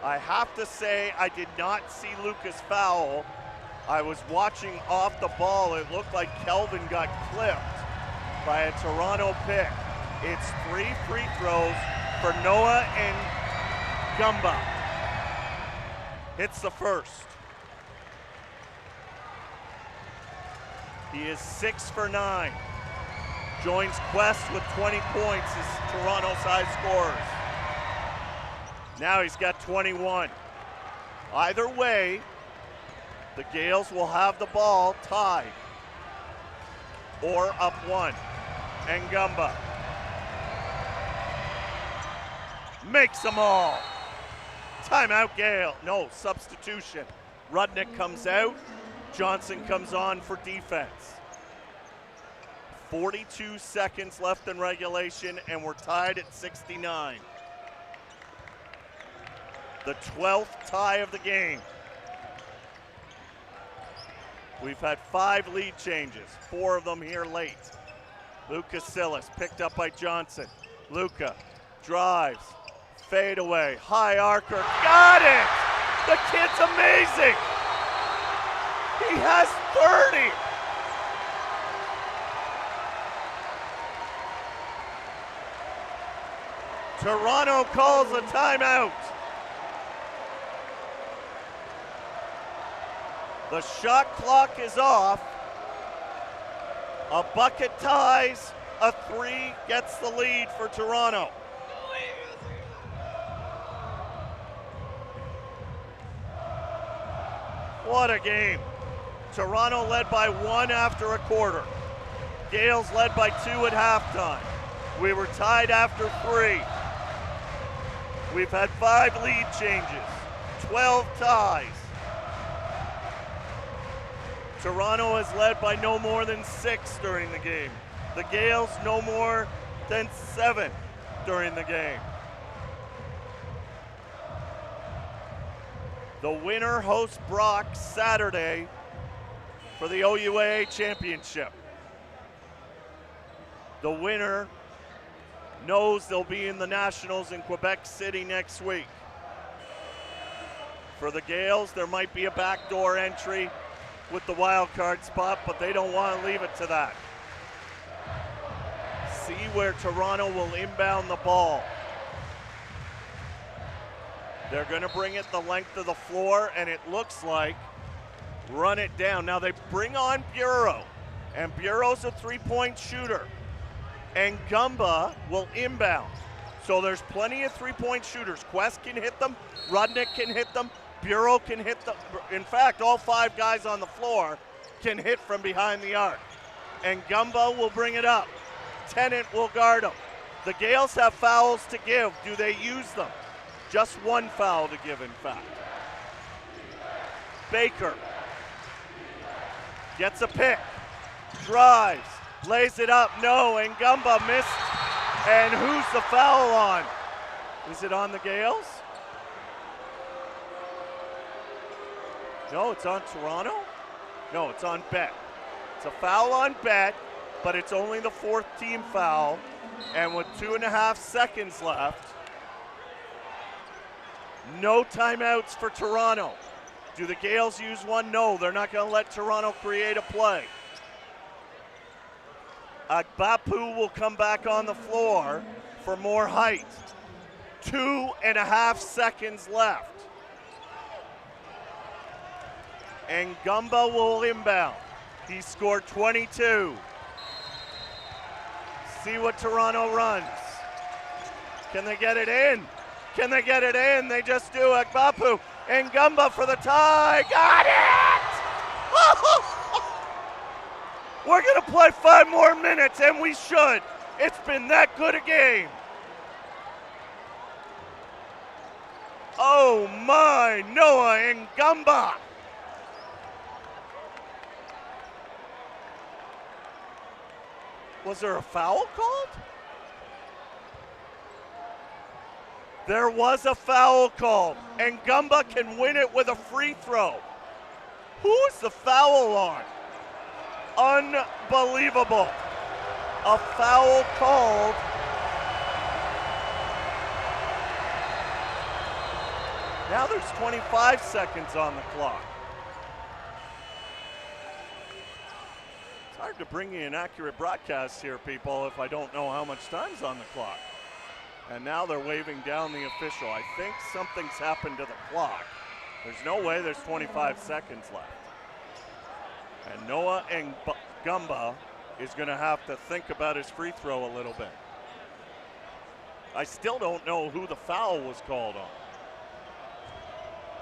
I have to say, I did not see Luca's foul. I was watching off the ball. It looked like Kelvin got clipped by a Toronto pick. It's 3 free throws for Noah Ngumba. Hits the first. He is 6 for 9. Joins Quest with 20 points as Toronto's high scorers. Now he's got 21. Either way, the Gaels will have the ball tied or up 1. Ngumba makes them all. Timeout Gale. No, substitution. Rudnick comes out. Johnson comes on for defense. 42 seconds left in regulation, and we're tied at 69. The 12th tie of the game. We've had 5 lead changes, 4 of them here late. Luca Sillis picked up by Johnson. Luca drives, fade away, high arcer, got it! The kid's amazing! He has 30! Toronto calls a timeout. The shot clock is off. A bucket ties, a 3 gets the lead for Toronto. What a game. Toronto led by 1 after a quarter. Gaels led by 2 at halftime. We were tied after 3. We've had 5 lead changes, 12 ties. Toronto has led by no more than 6 during the game. The Gaels no more than 7 during the game. The winner hosts Brock Saturday for the OUA championship. The winner knows they'll be in the Nationals in Quebec City next week. For the Gaels, there might be a backdoor entry with the wild card spot, but they don't want to leave it to that. See where Toronto will inbound the ball. They're going to bring it the length of the floor, and it looks like run it down. Now they bring on Bureau, and Bureau's a three-point shooter, and Gumba will inbound. So there's plenty of three-point shooters. Quest can hit them, Rudnick can hit them, Bureau can hit them. In fact, all 5 guys on the floor can hit from behind the arc. And Gumba will bring it up. Tennant will guard him. The Gaels have fouls to give. Do they use them? Just 1 foul to give, in fact. Baker gets a pick, drives, lays it up, no, and Gumba missed. And who's the foul on? Is it on the Gaels? No, it's on Toronto? No, it's on Bet. It's a foul on Bet, but it's only the 4th team foul. And with 2.5 seconds left, no timeouts for Toronto. Do the Gaels use one? No, they're not going to let Toronto create a play. Agbapu will come back on the floor for more height. 2.5 seconds left. And Gumba will inbound. He scored 22. See what Toronto runs. Can they get it in? Can they get it in? They just do. Agbapu and Gumba for the tie. Got it! We're going to play 5 more minutes, and we should. It's been that good a game. Oh my, Noah and Gumba. Was there a foul called? There was a foul called, and Gumba can win it with a free throw. Who's the foul on? Unbelievable. A foul called. Now there's 25 seconds on the clock. It's hard to bring you an accurate broadcast here, people, if I don't know how much time's on the clock. And now they're waving down the official. I think something's happened to the clock. There's no way there's 25 seconds left. And Noah and Gumba is going to have to think about his free throw a little bit. I still don't know who the foul was called on.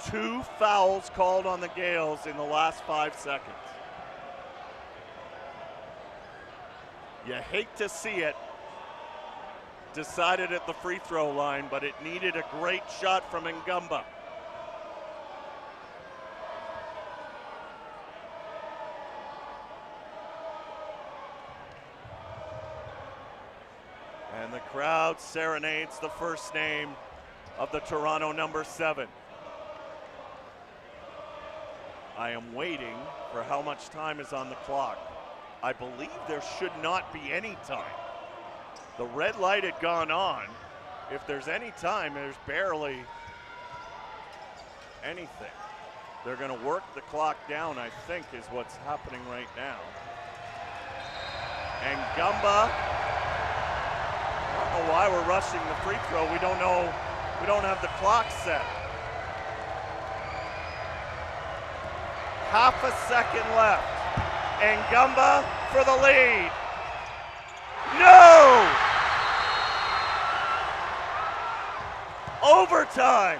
2 fouls called on the Gaels in the last 5 seconds. You hate to see it. Decided at the free throw line, but it needed a great shot from Ngumba. And the crowd serenades the first name of the Toronto number 7. I am waiting for how much time is on the clock. I believe there should not be any time. The red light had gone on. If there's any time, there's barely anything. They're going to work the clock down, I think, is what's happening right now. And Gumba, I don't know why we're rushing the free throw. We don't know, we don't have the clock set. Half a second left. And Gumba for the lead. No! Overtime.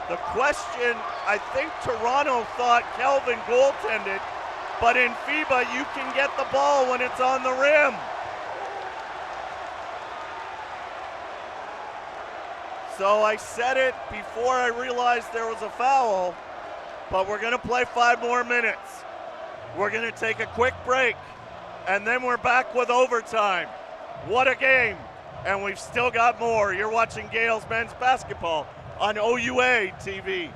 The question, I think Toronto thought Kelvin goaltended, but in FIBA you can get the ball when it's on the rim. So I said it before I realized there was a foul, but we're gonna play 5 more minutes. We're gonna take a quick break, and then we're back with overtime. What a game, and we've still got more. You're watching Gaels men's basketball on OUA TV.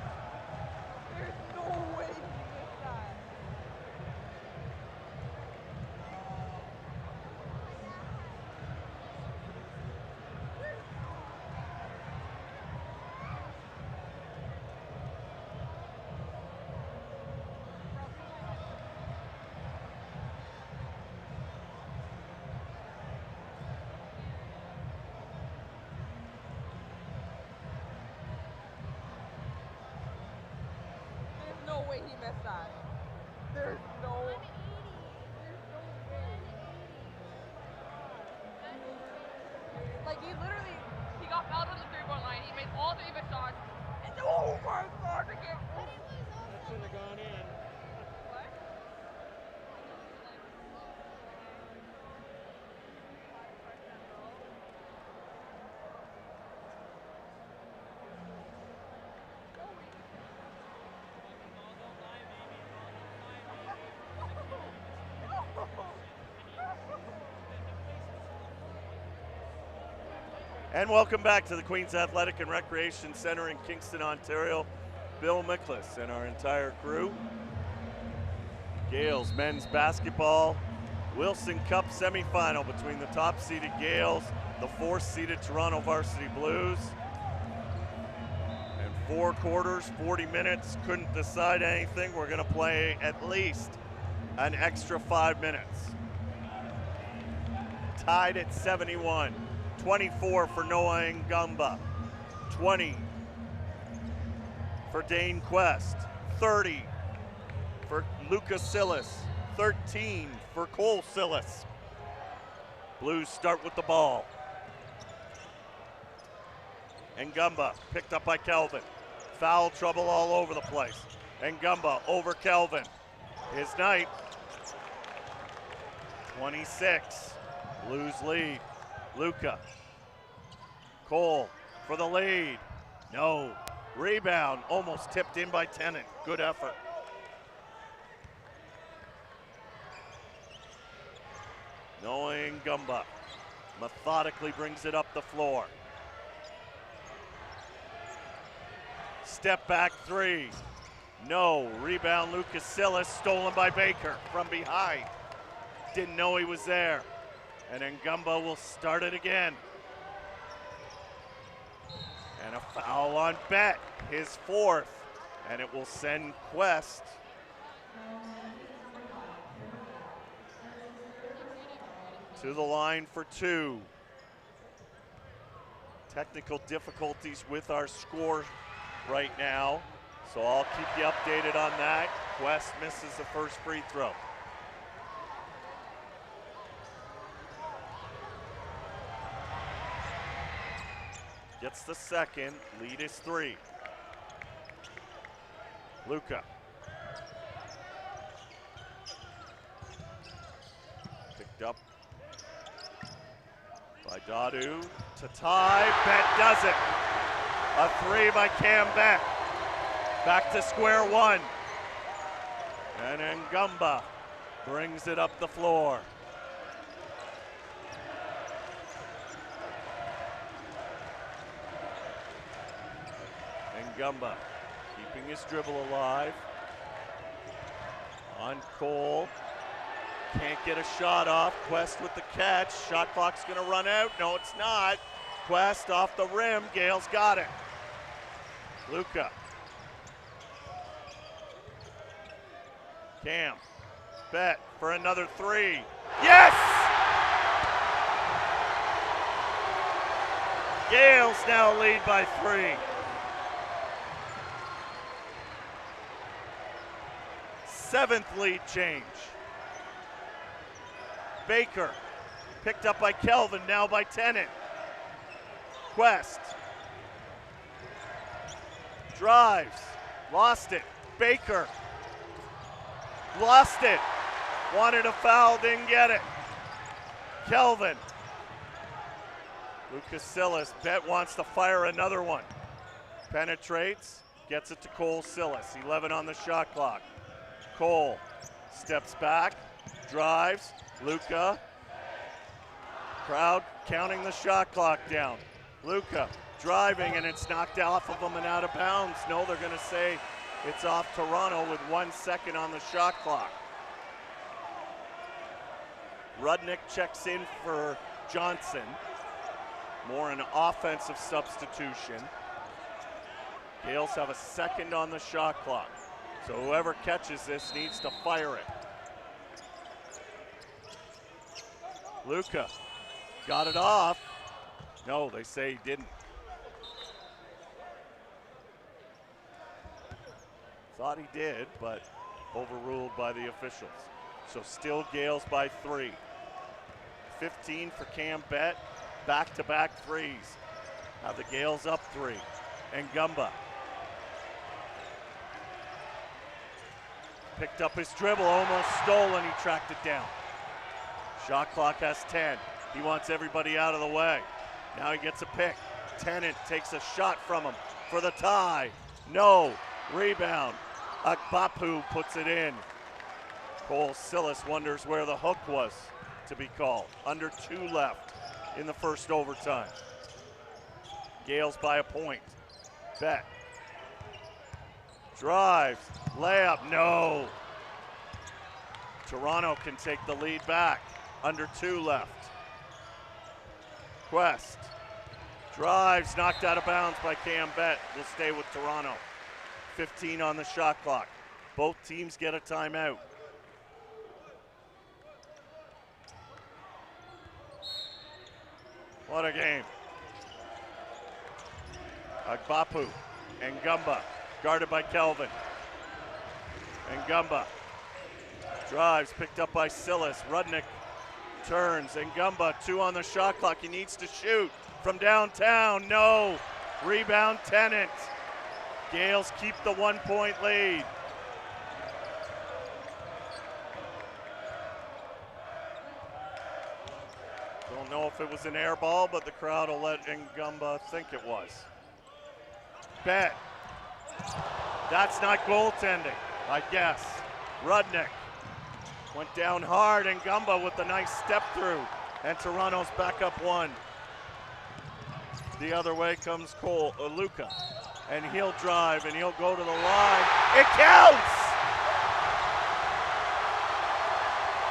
way he missed that. There's no way. Like, he got fouled on the three-point line. He made all three of his shots. And oh my God, I can't. That should have gone in. What? And welcome back to the Queen's Athletic and Recreation Center in Kingston, Ontario. Bill Miklas and our entire crew. Gaels men's basketball Wilson Cup semifinal between the top-seeded Gaels, the fourth-seeded Toronto Varsity Blues. And 4 quarters, 40 minutes, couldn't decide anything. We're gonna play at least an extra 5 minutes. Tied at 71. 24 for Noah Ngumba, 20 for Dane Quest, 30 for Lucas Sillis, 13 for Cole Sillis. Blues start with the ball. Ngumba picked up by Kelvin. Foul trouble all over the place. Ngumba over Kelvin. His night. 26. Blues lead. Luca. Cole for the lead. No. Rebound almost tipped in by Tennant. Good effort. Noah Ngumba methodically brings it up the floor. Step back 3. No. Rebound Lucas Sillis, stolen by Baker from behind. Didn't know he was there. And Ngumba will start it again. And a foul on Bet, his 4th. And it will send Quest to the line for 2. Technical difficulties with our score right now, so I'll keep you updated on that. Quest misses the first free throw. Gets the second, lead is 3. Luca. Picked up by Dadu to tie. Bet does it. A 3 by Cam Bet. Back to square 1. And Ngumba brings it up the floor. Ngumba keeping his dribble alive. On Cole. Can't get a shot off. Quest with the catch. Shot clock's gonna run out. No, it's not. Quest off the rim. Gaels got it. Luca. Cam. Bet for another 3. Yes! Gaels now lead by 3. 7th lead change. Baker picked up by Kelvin, now by Tennant. Quest drives, lost it. Baker lost it. Wanted a foul, didn't get it. Kelvin. Lucas Sillis. Bet wants to fire another one. Penetrates, gets it to Cole Sillis. 11 on the shot clock. Cole steps back, drives. Luca. Crowd counting the shot clock down. Luca driving, and it's knocked off of him and out of bounds. No, they're going to say it's off Toronto with 1 second on the shot clock. Rudnick checks in for Johnson. More an offensive substitution. Gaels have a second on the shot clock. So whoever catches this needs to fire it. Luca got it off. No, they say he didn't. Thought he did, but overruled by the officials. So still Gaels by 3. 15 for Cam Bett, back-to-back threes. Now the Gaels up 3. And Gumba picked up his dribble, almost stolen, he tracked it down. Shot clock has 10. He wants everybody out of the way. Now he gets a pick. Tennant takes a shot from him for the tie. No, rebound. Agbapu puts it in. Cole Sillis wonders where the hook was to be called. Under 2 left in the first overtime. Gaels by a point. Bett drives, layup, no. Toronto can take the lead back. Under 2 left. Quest drives, knocked out of bounds by Cam Bett. Will stay with Toronto. 15 on the shot clock. Both teams get a timeout. What a game. Agbapu and Gumba, guarded by Kelvin. And Gumba drives, picked up by Sillis. Rudnick turns, and Gumba, 2 on the shot clock. He needs to shoot from downtown. No. Rebound Tennant. Gaels keep the 1-point lead. Don't know if it was an air ball, but the crowd will let Ngumba think it was. Bett. That's not goaltending, I guess. Rudnick went down hard, and Ngumba with a nice step through. And Toronto's back up 1. The other way comes Luka. And he'll drive, and he'll go to the line. It counts!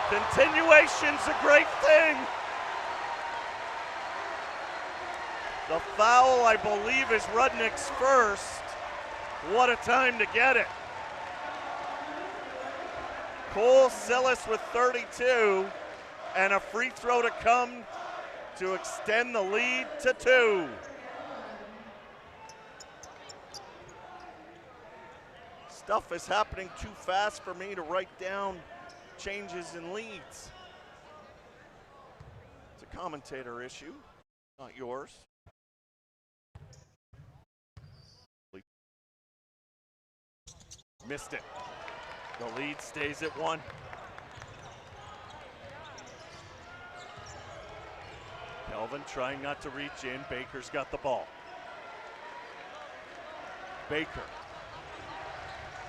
Continuation's a great thing. The foul, I believe, is Rudnick's first. What a time to get it. Cole Sillis with 32, and a free throw to come to extend the lead to 2. Stuff is happening too fast for me to write down changes in leads. It's a commentator issue, not yours. Missed it. The lead stays at 1. Kelvin trying not to reach in. Baker's got the ball. Baker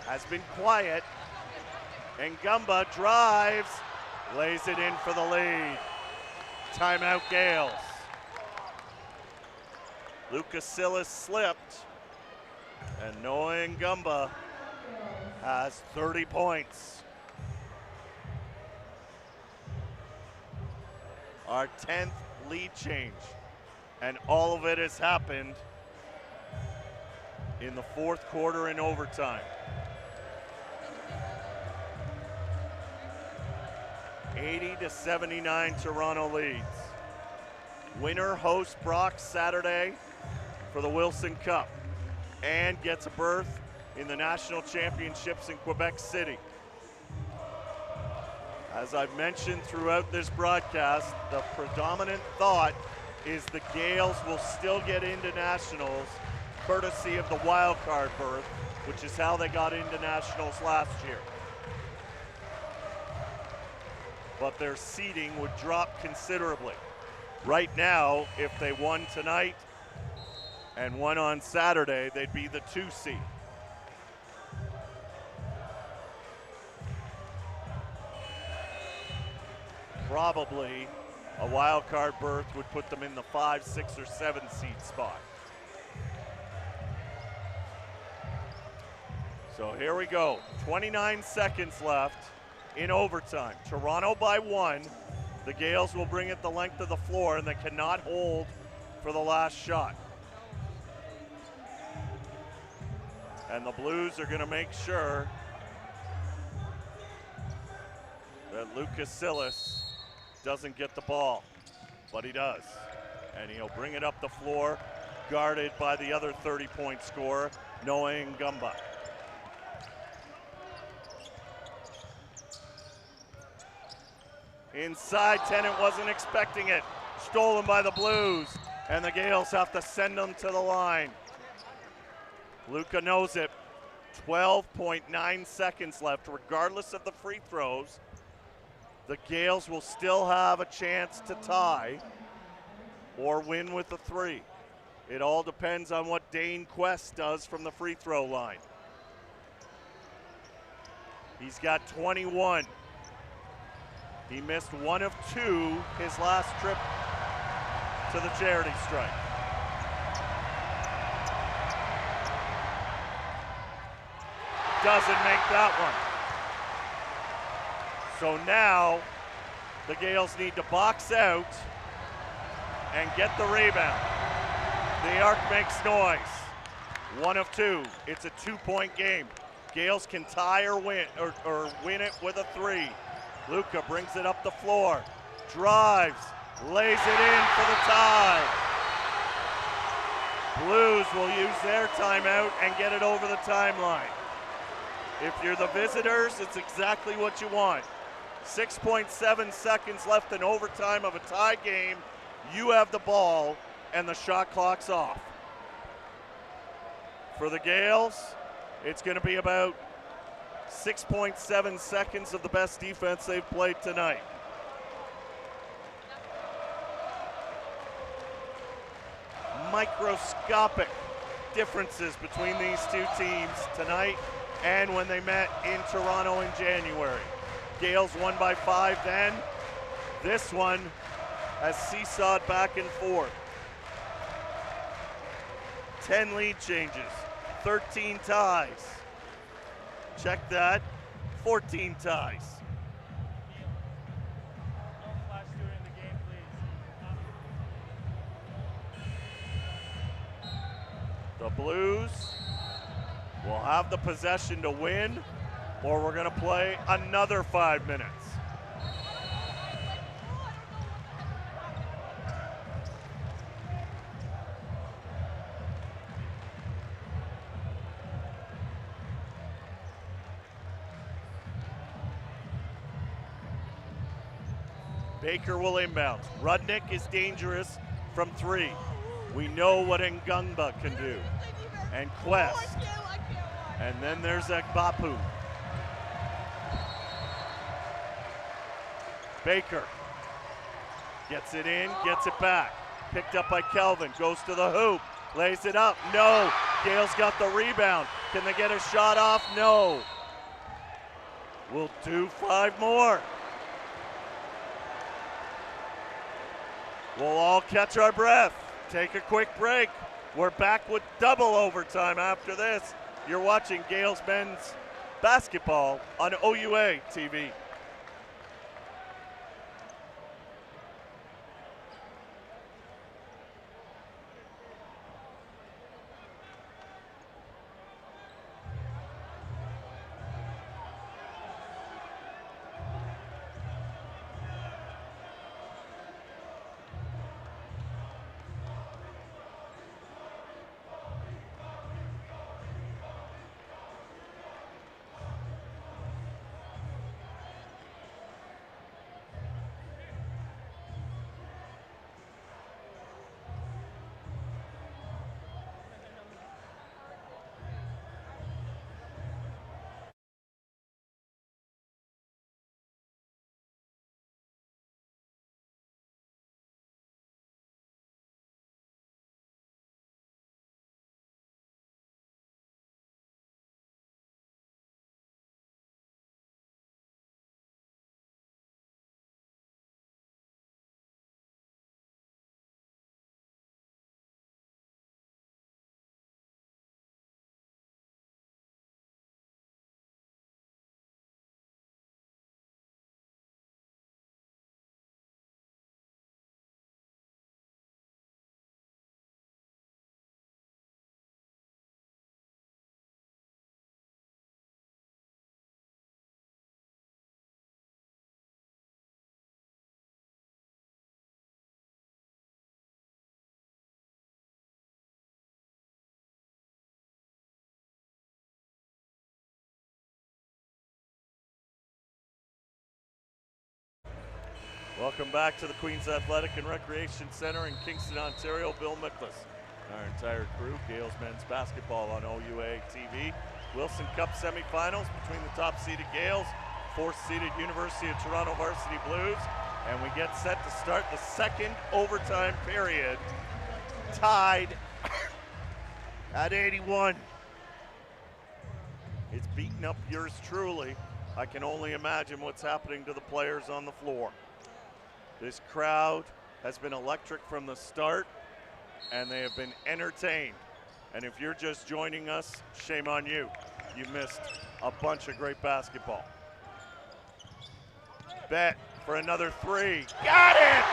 has been quiet, and Gumba drives, lays it in for the lead. Timeout Gaels. Lucas Sillis slipped, and Noah Ngumba has 30 points. Our 10th lead change, and all of it has happened in the 4th quarter in overtime. 80-79 Toronto leads. Winner hosts Brock Saturday for the Wilson Cup and gets a berth in the national championships in Quebec City. As I've mentioned throughout this broadcast, the predominant thought is the Gaels will still get into nationals courtesy of the wild card berth, which is how they got into nationals last year. But their seeding would drop considerably. Right now, if they won tonight and won on Saturday, they'd be the 2 seed. Probably a wild card berth would put them in the 5, 6, or 7 seed spot. So here we go, 29 seconds left in overtime. Toronto by 1. The Gaels will bring it the length of the floor, and they cannot hold for the last shot. And the Blues are gonna make sure that Lucas Sillis doesn't get the ball, but he does. And he'll bring it up the floor, guarded by the other 30-point scorer, Noah Ngumba. Inside, Tennant wasn't expecting it. Stolen by the Blues, and the Gaels have to send them to the line. Luka knows it. 12.9 seconds left. Regardless of the free throws, the Gaels will still have a chance to tie or win with a 3. It all depends on what Dane Quest does from the free throw line. He's got 21. He missed 1 of 2 his last trip to the charity stripe. Doesn't make that one. So now the Gaels need to box out and get the rebound. The arc makes noise. 1 of 2. It's a 2-point game. Gaels can tie or win it with a 3. Luka brings it up the floor, drives, lays it in for the tie. Blues will use their timeout and get it over the timeline. If you're the visitors, it's exactly what you want. 6.7 seconds left in overtime of a tie game. You have the ball and the shot clock's off. For the Gaels, it's going to be about 6.7 seconds of the best defense they've played tonight. Microscopic differences between these two teams tonight and when they met in Toronto in January. Gaels won by 5 then. This one has seesawed back and forth. 10 lead changes, 13 ties. Check that, 14 ties. No flash during the game, please. The Blues will have the possession to win, or we're going to play another 5 minutes. Baker will inbound. Rudnick is dangerous from 3. We know what Ngungba can do. And Quest. And then there's Ekbapu. Baker gets it in, gets it back. Picked up by Kelvin, goes to the hoop, lays it up. No, Gaels got the rebound. Can they get a shot off? No. We'll do 5 more. We'll all catch our breath, take a quick break. We're back with double overtime after this. You're watching Gaels men's basketball on OUA TV. Welcome back to the Queen's Athletic and Recreation Center in Kingston, Ontario. Bill Miklas, our entire crew, Gaels men's basketball on OUA TV. Wilson Cup semifinals between the top-seeded Gaels, fourth-seeded University of Toronto Varsity Blues, and we get set to start the second overtime period, tied at 81. It's beaten up yours truly. I can only imagine what's happening to the players on the floor. This crowd has been electric from the start, and they have been entertained. And if you're just joining us, shame on you. You missed a bunch of great basketball. Bet for another three. Got it!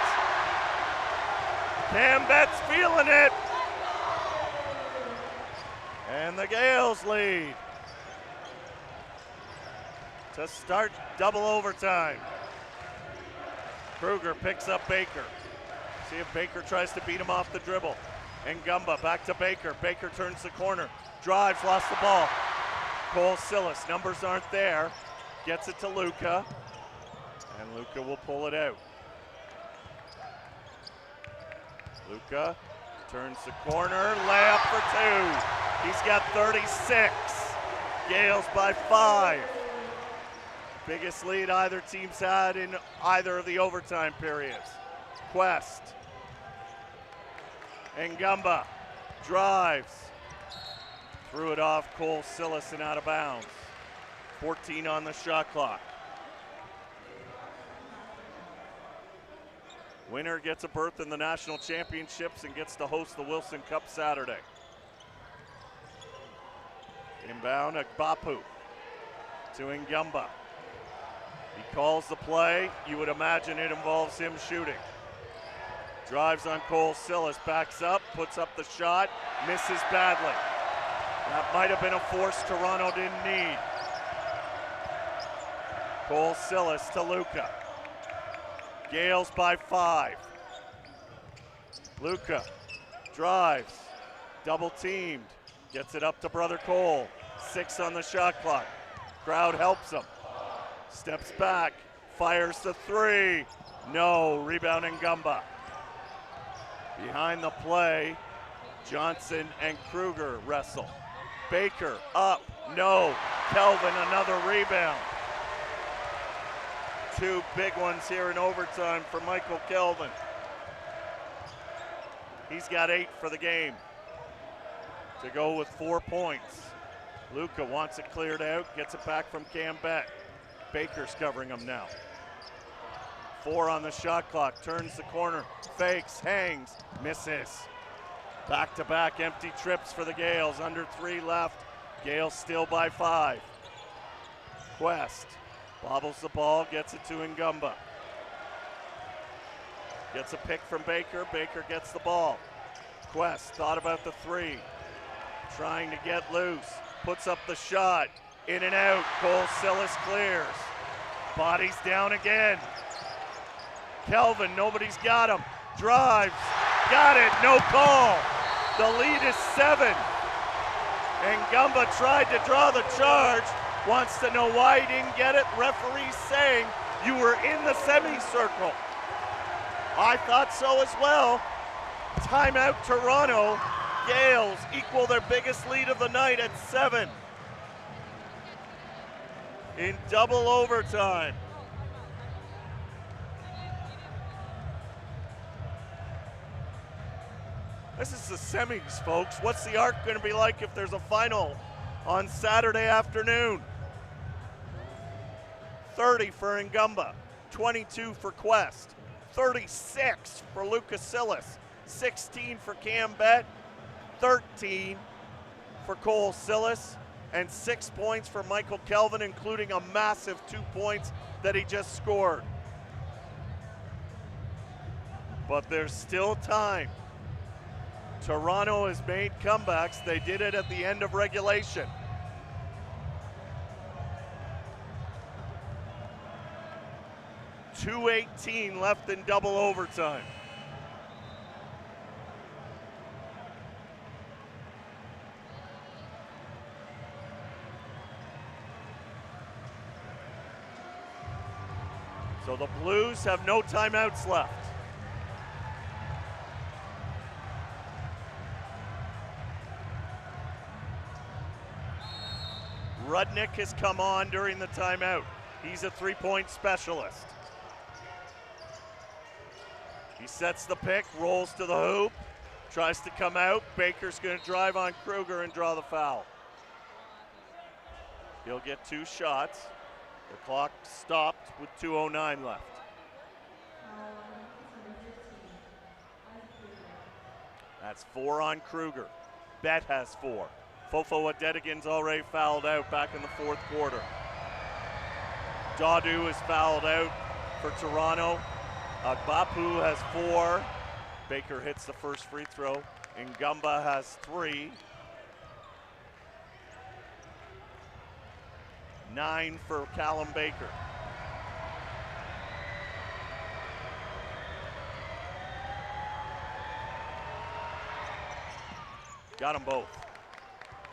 Cam Bet's feeling it. And the Gaels lead to start double overtime. Kruger picks up Baker. See if Baker tries to beat him off the dribble. And Gumba back to Baker. Baker turns the corner, drives, lost the ball. Cole Silas, numbers aren't there. Gets it to Luka, and Luka will pull it out. Luka turns the corner, layup for two. He's got 36. Gaels by 5. Biggest lead either team's had in either of the overtime periods. Quest. And Gumba drives. Threw it off Cole Silas and out of bounds. 14 on the shot clock. Winner gets a berth in the national championships and gets to host the Wilson Cup Saturday. Inbound Agbapu to Ngumba. He calls the play. You would imagine it involves him shooting. Drives on Cole Silas, backs up, puts up the shot, misses badly. That might have been a force Toronto didn't need. Cole Silas to Luka. Gaels by 5. Luka drives, double teamed, gets it up to brother Cole. 6 on the shot clock. Crowd helps him. Steps back, fires the 3. No, rebound Ngumba. Behind the play, Johnson and Kruger wrestle. Baker up, no. Kelvin another rebound. 2 big ones here in overtime for Michael Kelvin. He's got 8 for the game to go with 4 points. Luka wants it cleared out, gets it back from Cam Bet. Baker's covering him now. 4 on the shot clock, turns the corner, fakes, hangs, misses. Back-to-back empty trips for the Gaels, under 3 left. Gaels still by 5. Quest bobbles the ball, gets it to Ngumba. Gets a pick from Baker, Baker gets the ball. Quest thought about the 3, trying to get loose, puts up the shot, in and out, Cole Silas clears. Bodies down again. Kelvin, nobody's got him, drives, got it, no call. The lead is 7. And Ngumba tried to draw the charge, wants to know why he didn't get it. Referee saying you were in the semicircle. I thought so as well. Timeout Toronto. Gaels equal their biggest lead of the night at 7. In double overtime. This is the semis, folks. What's the arc going to be like if there's a final on Saturday afternoon? 30 for Ngumba, 22 for Quest, 36 for Lucas Silas, 16 for Cam Bet, 13 for Cole Silas, and 6 points for Michael Kelvin, including a massive 2 points that he just scored. But there's still time. Toronto has made comebacks. They did it at the end of regulation. .218 left in double overtime. So the Blues have no timeouts left. Rudnick has come on during the timeout. He's a three-point specialist. He sets the pick, rolls to the hoop, tries to come out. Baker's going to drive on Kruger and draw the foul. He'll get 2 shots. The clock stopped with 2:09 left. That's 4 on Kruger. Bet has 4. Fofo Adedigan's already fouled out back in the 4th quarter. Dadu is fouled out for Toronto. Agbapu has 4. Baker hits the first free throw. Ngumba has 3. 9 for Callum Baker. Got them both.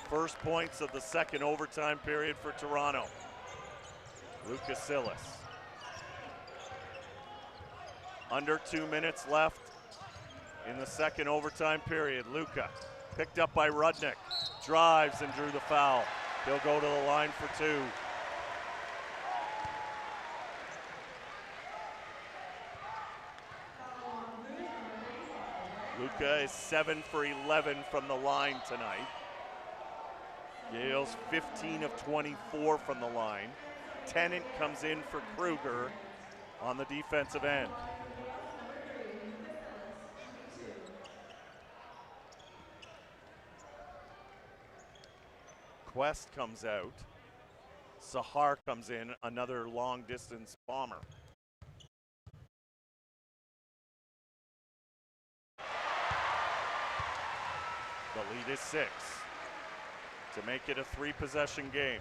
First points of the second overtime period for Toronto. Lucas Silas. Under 2 minutes left in the second overtime period. Luka picked up by Rudnick. Drives and drew the foul. He'll go to the line for 2. Luka is 7 for 11 from the line tonight. Gaels 15 of 24 from the line. Tennant comes in for Kruger on the defensive end. Quest comes out. Sahar comes in, another long distance bomber. The lead is 6 to make it a 3-possession game.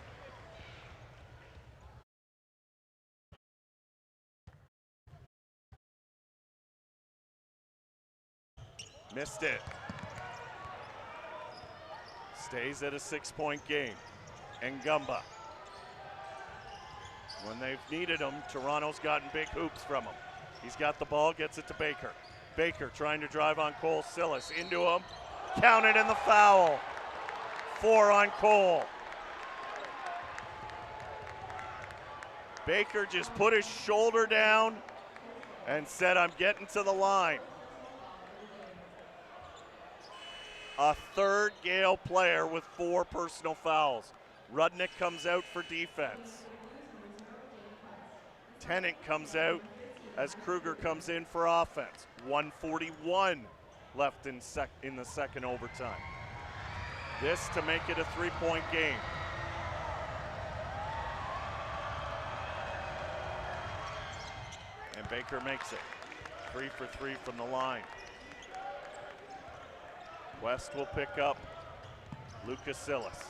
Missed it. Stays at a 6-point game. Ngumba. When they've needed him, Toronto's gotten big hoops from him. He's got the ball, gets it to Baker. Baker trying to drive on Cole Silas. Into him. Counted in the foul. 4 on Cole. Baker just put his shoulder down and said, I'm getting to the line. A third Gael player with 4 personal fouls. Rudnick comes out for defense. Tennant comes out as Kruger comes in for offense. 1:41 left in the second overtime. This to make it a 3-point game. And Baker makes it. 3 for 3 from the line. West will pick up Lucas Silas.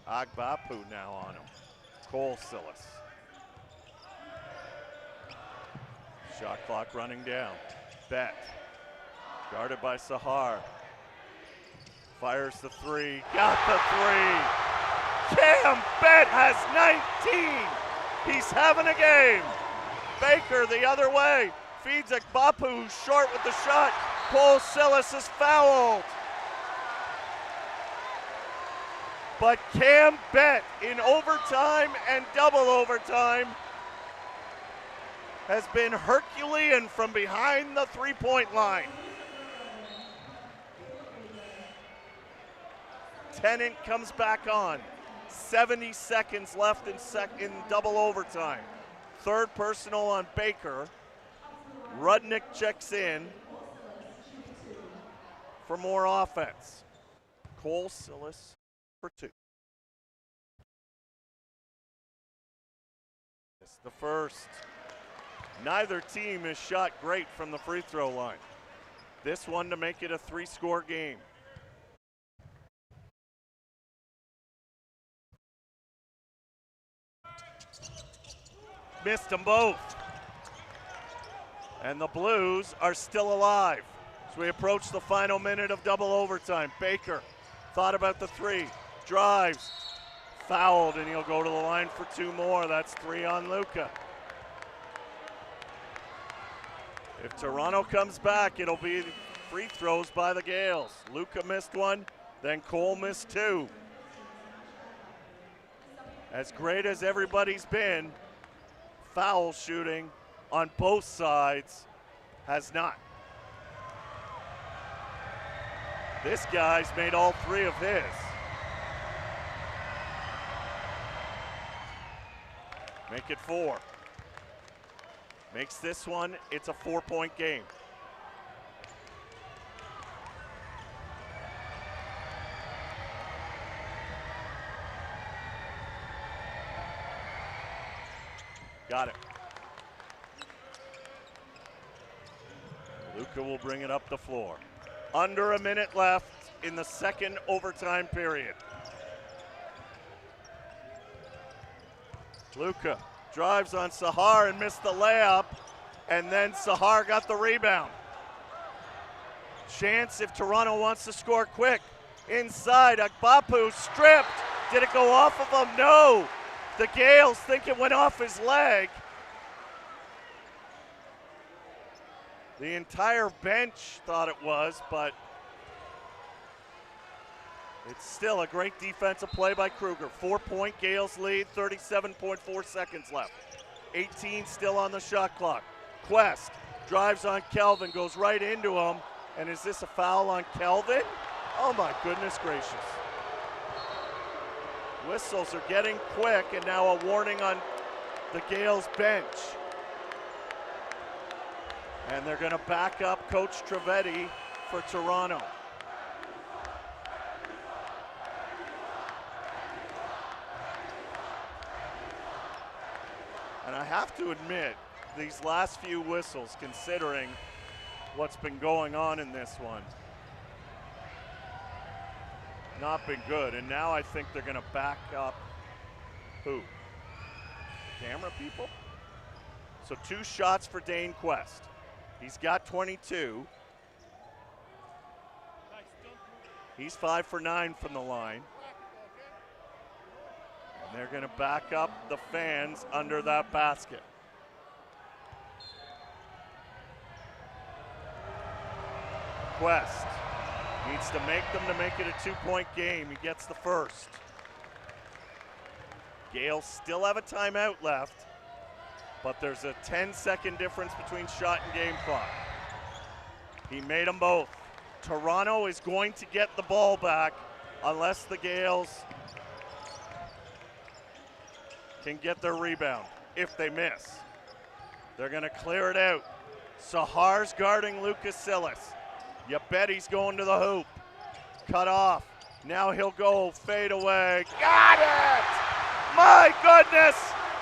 Agbapu now on him. Cole Silas. Shot clock running down. Bet. Guarded by Sahar. Fires the 3. Got the 3. Cam Bet has 19. He's having a game. Baker the other way. Feeds Agbapu, who's short with the shot. Cole Silas is fouled. But Cam Bet in overtime and double overtime has been Herculean from behind the 3-point line. Tennant comes back on. 70 seconds left in double overtime. Third personal on Baker. Rudnick checks in for more offense. Cole Silas for 2. It's the first. Neither team has shot great from the free throw line. This one to make it a 3-score game. Missed them both. And the Blues are still alive as we approach the final minute of double overtime. Baker thought about the 3, drives, fouled, and he'll go to the line for 2 more. That's 3 on Luka. If Toronto comes back, it'll be free throws by the Gaels. Luka missed 1, then Cole missed 2. As great as everybody's been, foul shooting on both sides has not. This guy's made all 3 of his. Make it 4. Makes this one, it's a 4-point game. Got it. Luka will bring it up the floor. Under a minute left in the second overtime period. Luka drives on Sahar and missed the layup, and then Sahar got the rebound. Chance if Toronto wants to score quick. Inside, Agbapu stripped. Did it go off of him? No. The Gaels think it went off his leg. The entire bench thought it was, but it's still a great defensive play by Kruger. 4-point Gaels lead, 37.4 seconds left. 18 still on the shot clock. Quest drives on Kelvin, goes right into him. And is this a foul on Kelvin? Oh my goodness gracious. Whistles are getting quick, and now a warning on the Gaels bench. And they're gonna back up Coach Trivedi for Toronto. And I have to admit, these last few whistles, considering what's been going on in this one, not been good. And now I think they're gonna back up who? Camera people? So 2 shots for Dane Quest. He's got 22. He's 5 for 9 from the line. And they're gonna back up the fans under that basket. Quest needs to make them to make it a 2-point game. He gets the first. Gaels still have a timeout left, but there's a 10-second difference between shot and game clock. He made them both. Toronto is going to get the ball back unless the Gaels can get their rebound. If they miss, they're gonna clear it out. Sahar's guarding Lucas Silas. You bet he's going to the hoop. Cut off. Now he'll go fade away. Got it! My goodness!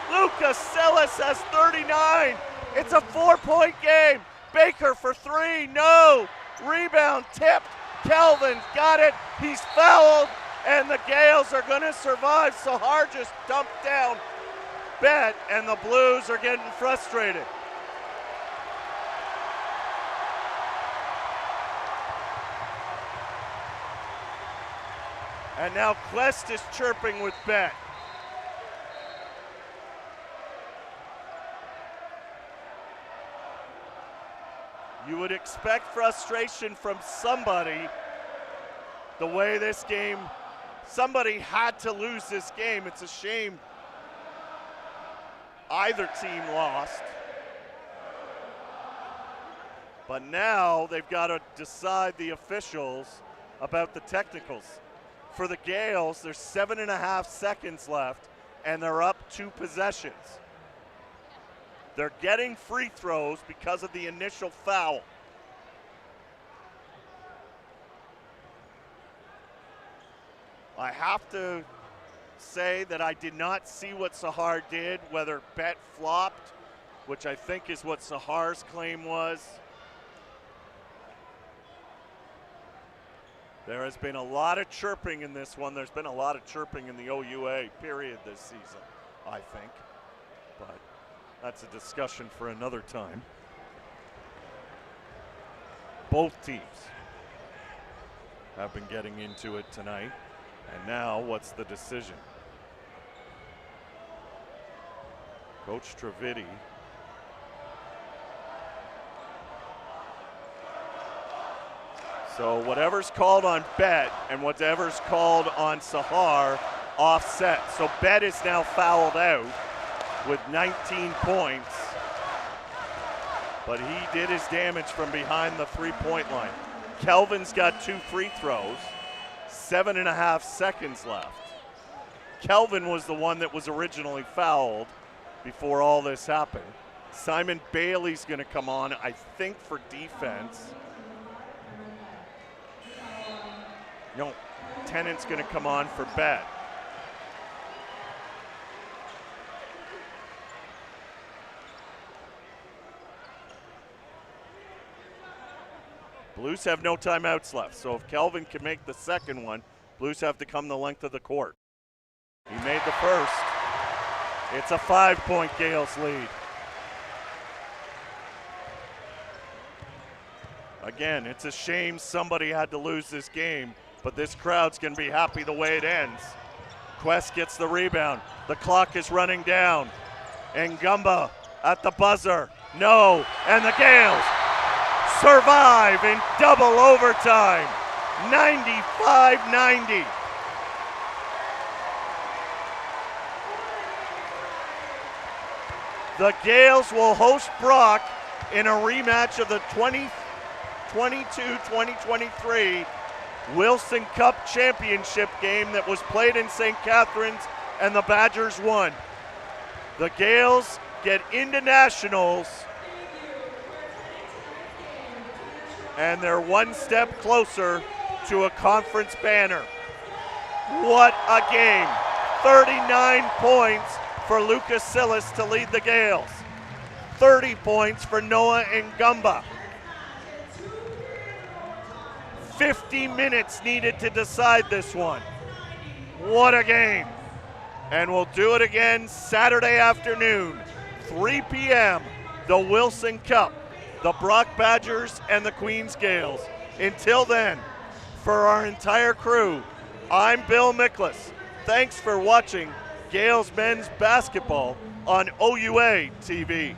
Lucas Silas has 39. It's a 4-point game. Baker for 3. No. Rebound tipped. Kelvin got it. He's fouled. And the Gaels are going to survive. Sahar just dumped down Bet, and the Blues are getting frustrated. And now Quest is chirping with Bet. You would expect frustration from somebody the way this game, somebody had to lose this game. It's a shame either team lost. But now they've got to decide, the officials, about the technicals. For the Gaels, there's 7.5 seconds left, and they're up 2 possessions. They're getting free throws because of the initial foul. I have to say that I did not see what Sahar did, whether Bet flopped, which I think is what Sahar's claim was. There has been a lot of chirping in this one. There's been a lot of chirping in the OUA period this season, I think. But that's a discussion for another time. Both teams have been getting into it tonight. And now, what's the decision? Coach Trevidi. So whatever's called on Bet and whatever's called on Sahar, offset. So Bet is now fouled out with 19 points. But he did his damage from behind the three-point line. Kelvin's got 2 free throws, 7.5 seconds left. Kelvin was the one that was originally fouled before all this happened. Simon Bailey's gonna come on, I think, for defense. No, Tennant's gonna come on for Bet. Blues have no timeouts left, so if Kelvin can make the second one, Blues have to come the length of the court. He made the first. It's a 5-point Gaels lead. Again, it's a shame somebody had to lose this game, but this crowd's gonna be happy the way it ends. Quest gets the rebound. The clock is running down. Ngumba at the buzzer. No, and the Gaels survive in double overtime. 95-90. The Gaels will host Brock in a rematch of the 2022-2023 Wilson Cup Championship game that was played in St. Catharines, and the Badgers won. The Gaels get into nationals, and they're one step closer to a conference banner. What a game. 39 points for Lucas Sillis to lead the Gaels. 30 points for Noah Ngumba. 50 minutes needed to decide this one. What a game. And we'll do it again Saturday afternoon, 3 p.m., the Wilson Cup, the Brock Badgers and the Queens Gaels. Until then, for our entire crew, I'm Bill Miklas. Thanks for watching Gaels men's basketball on OUA TV.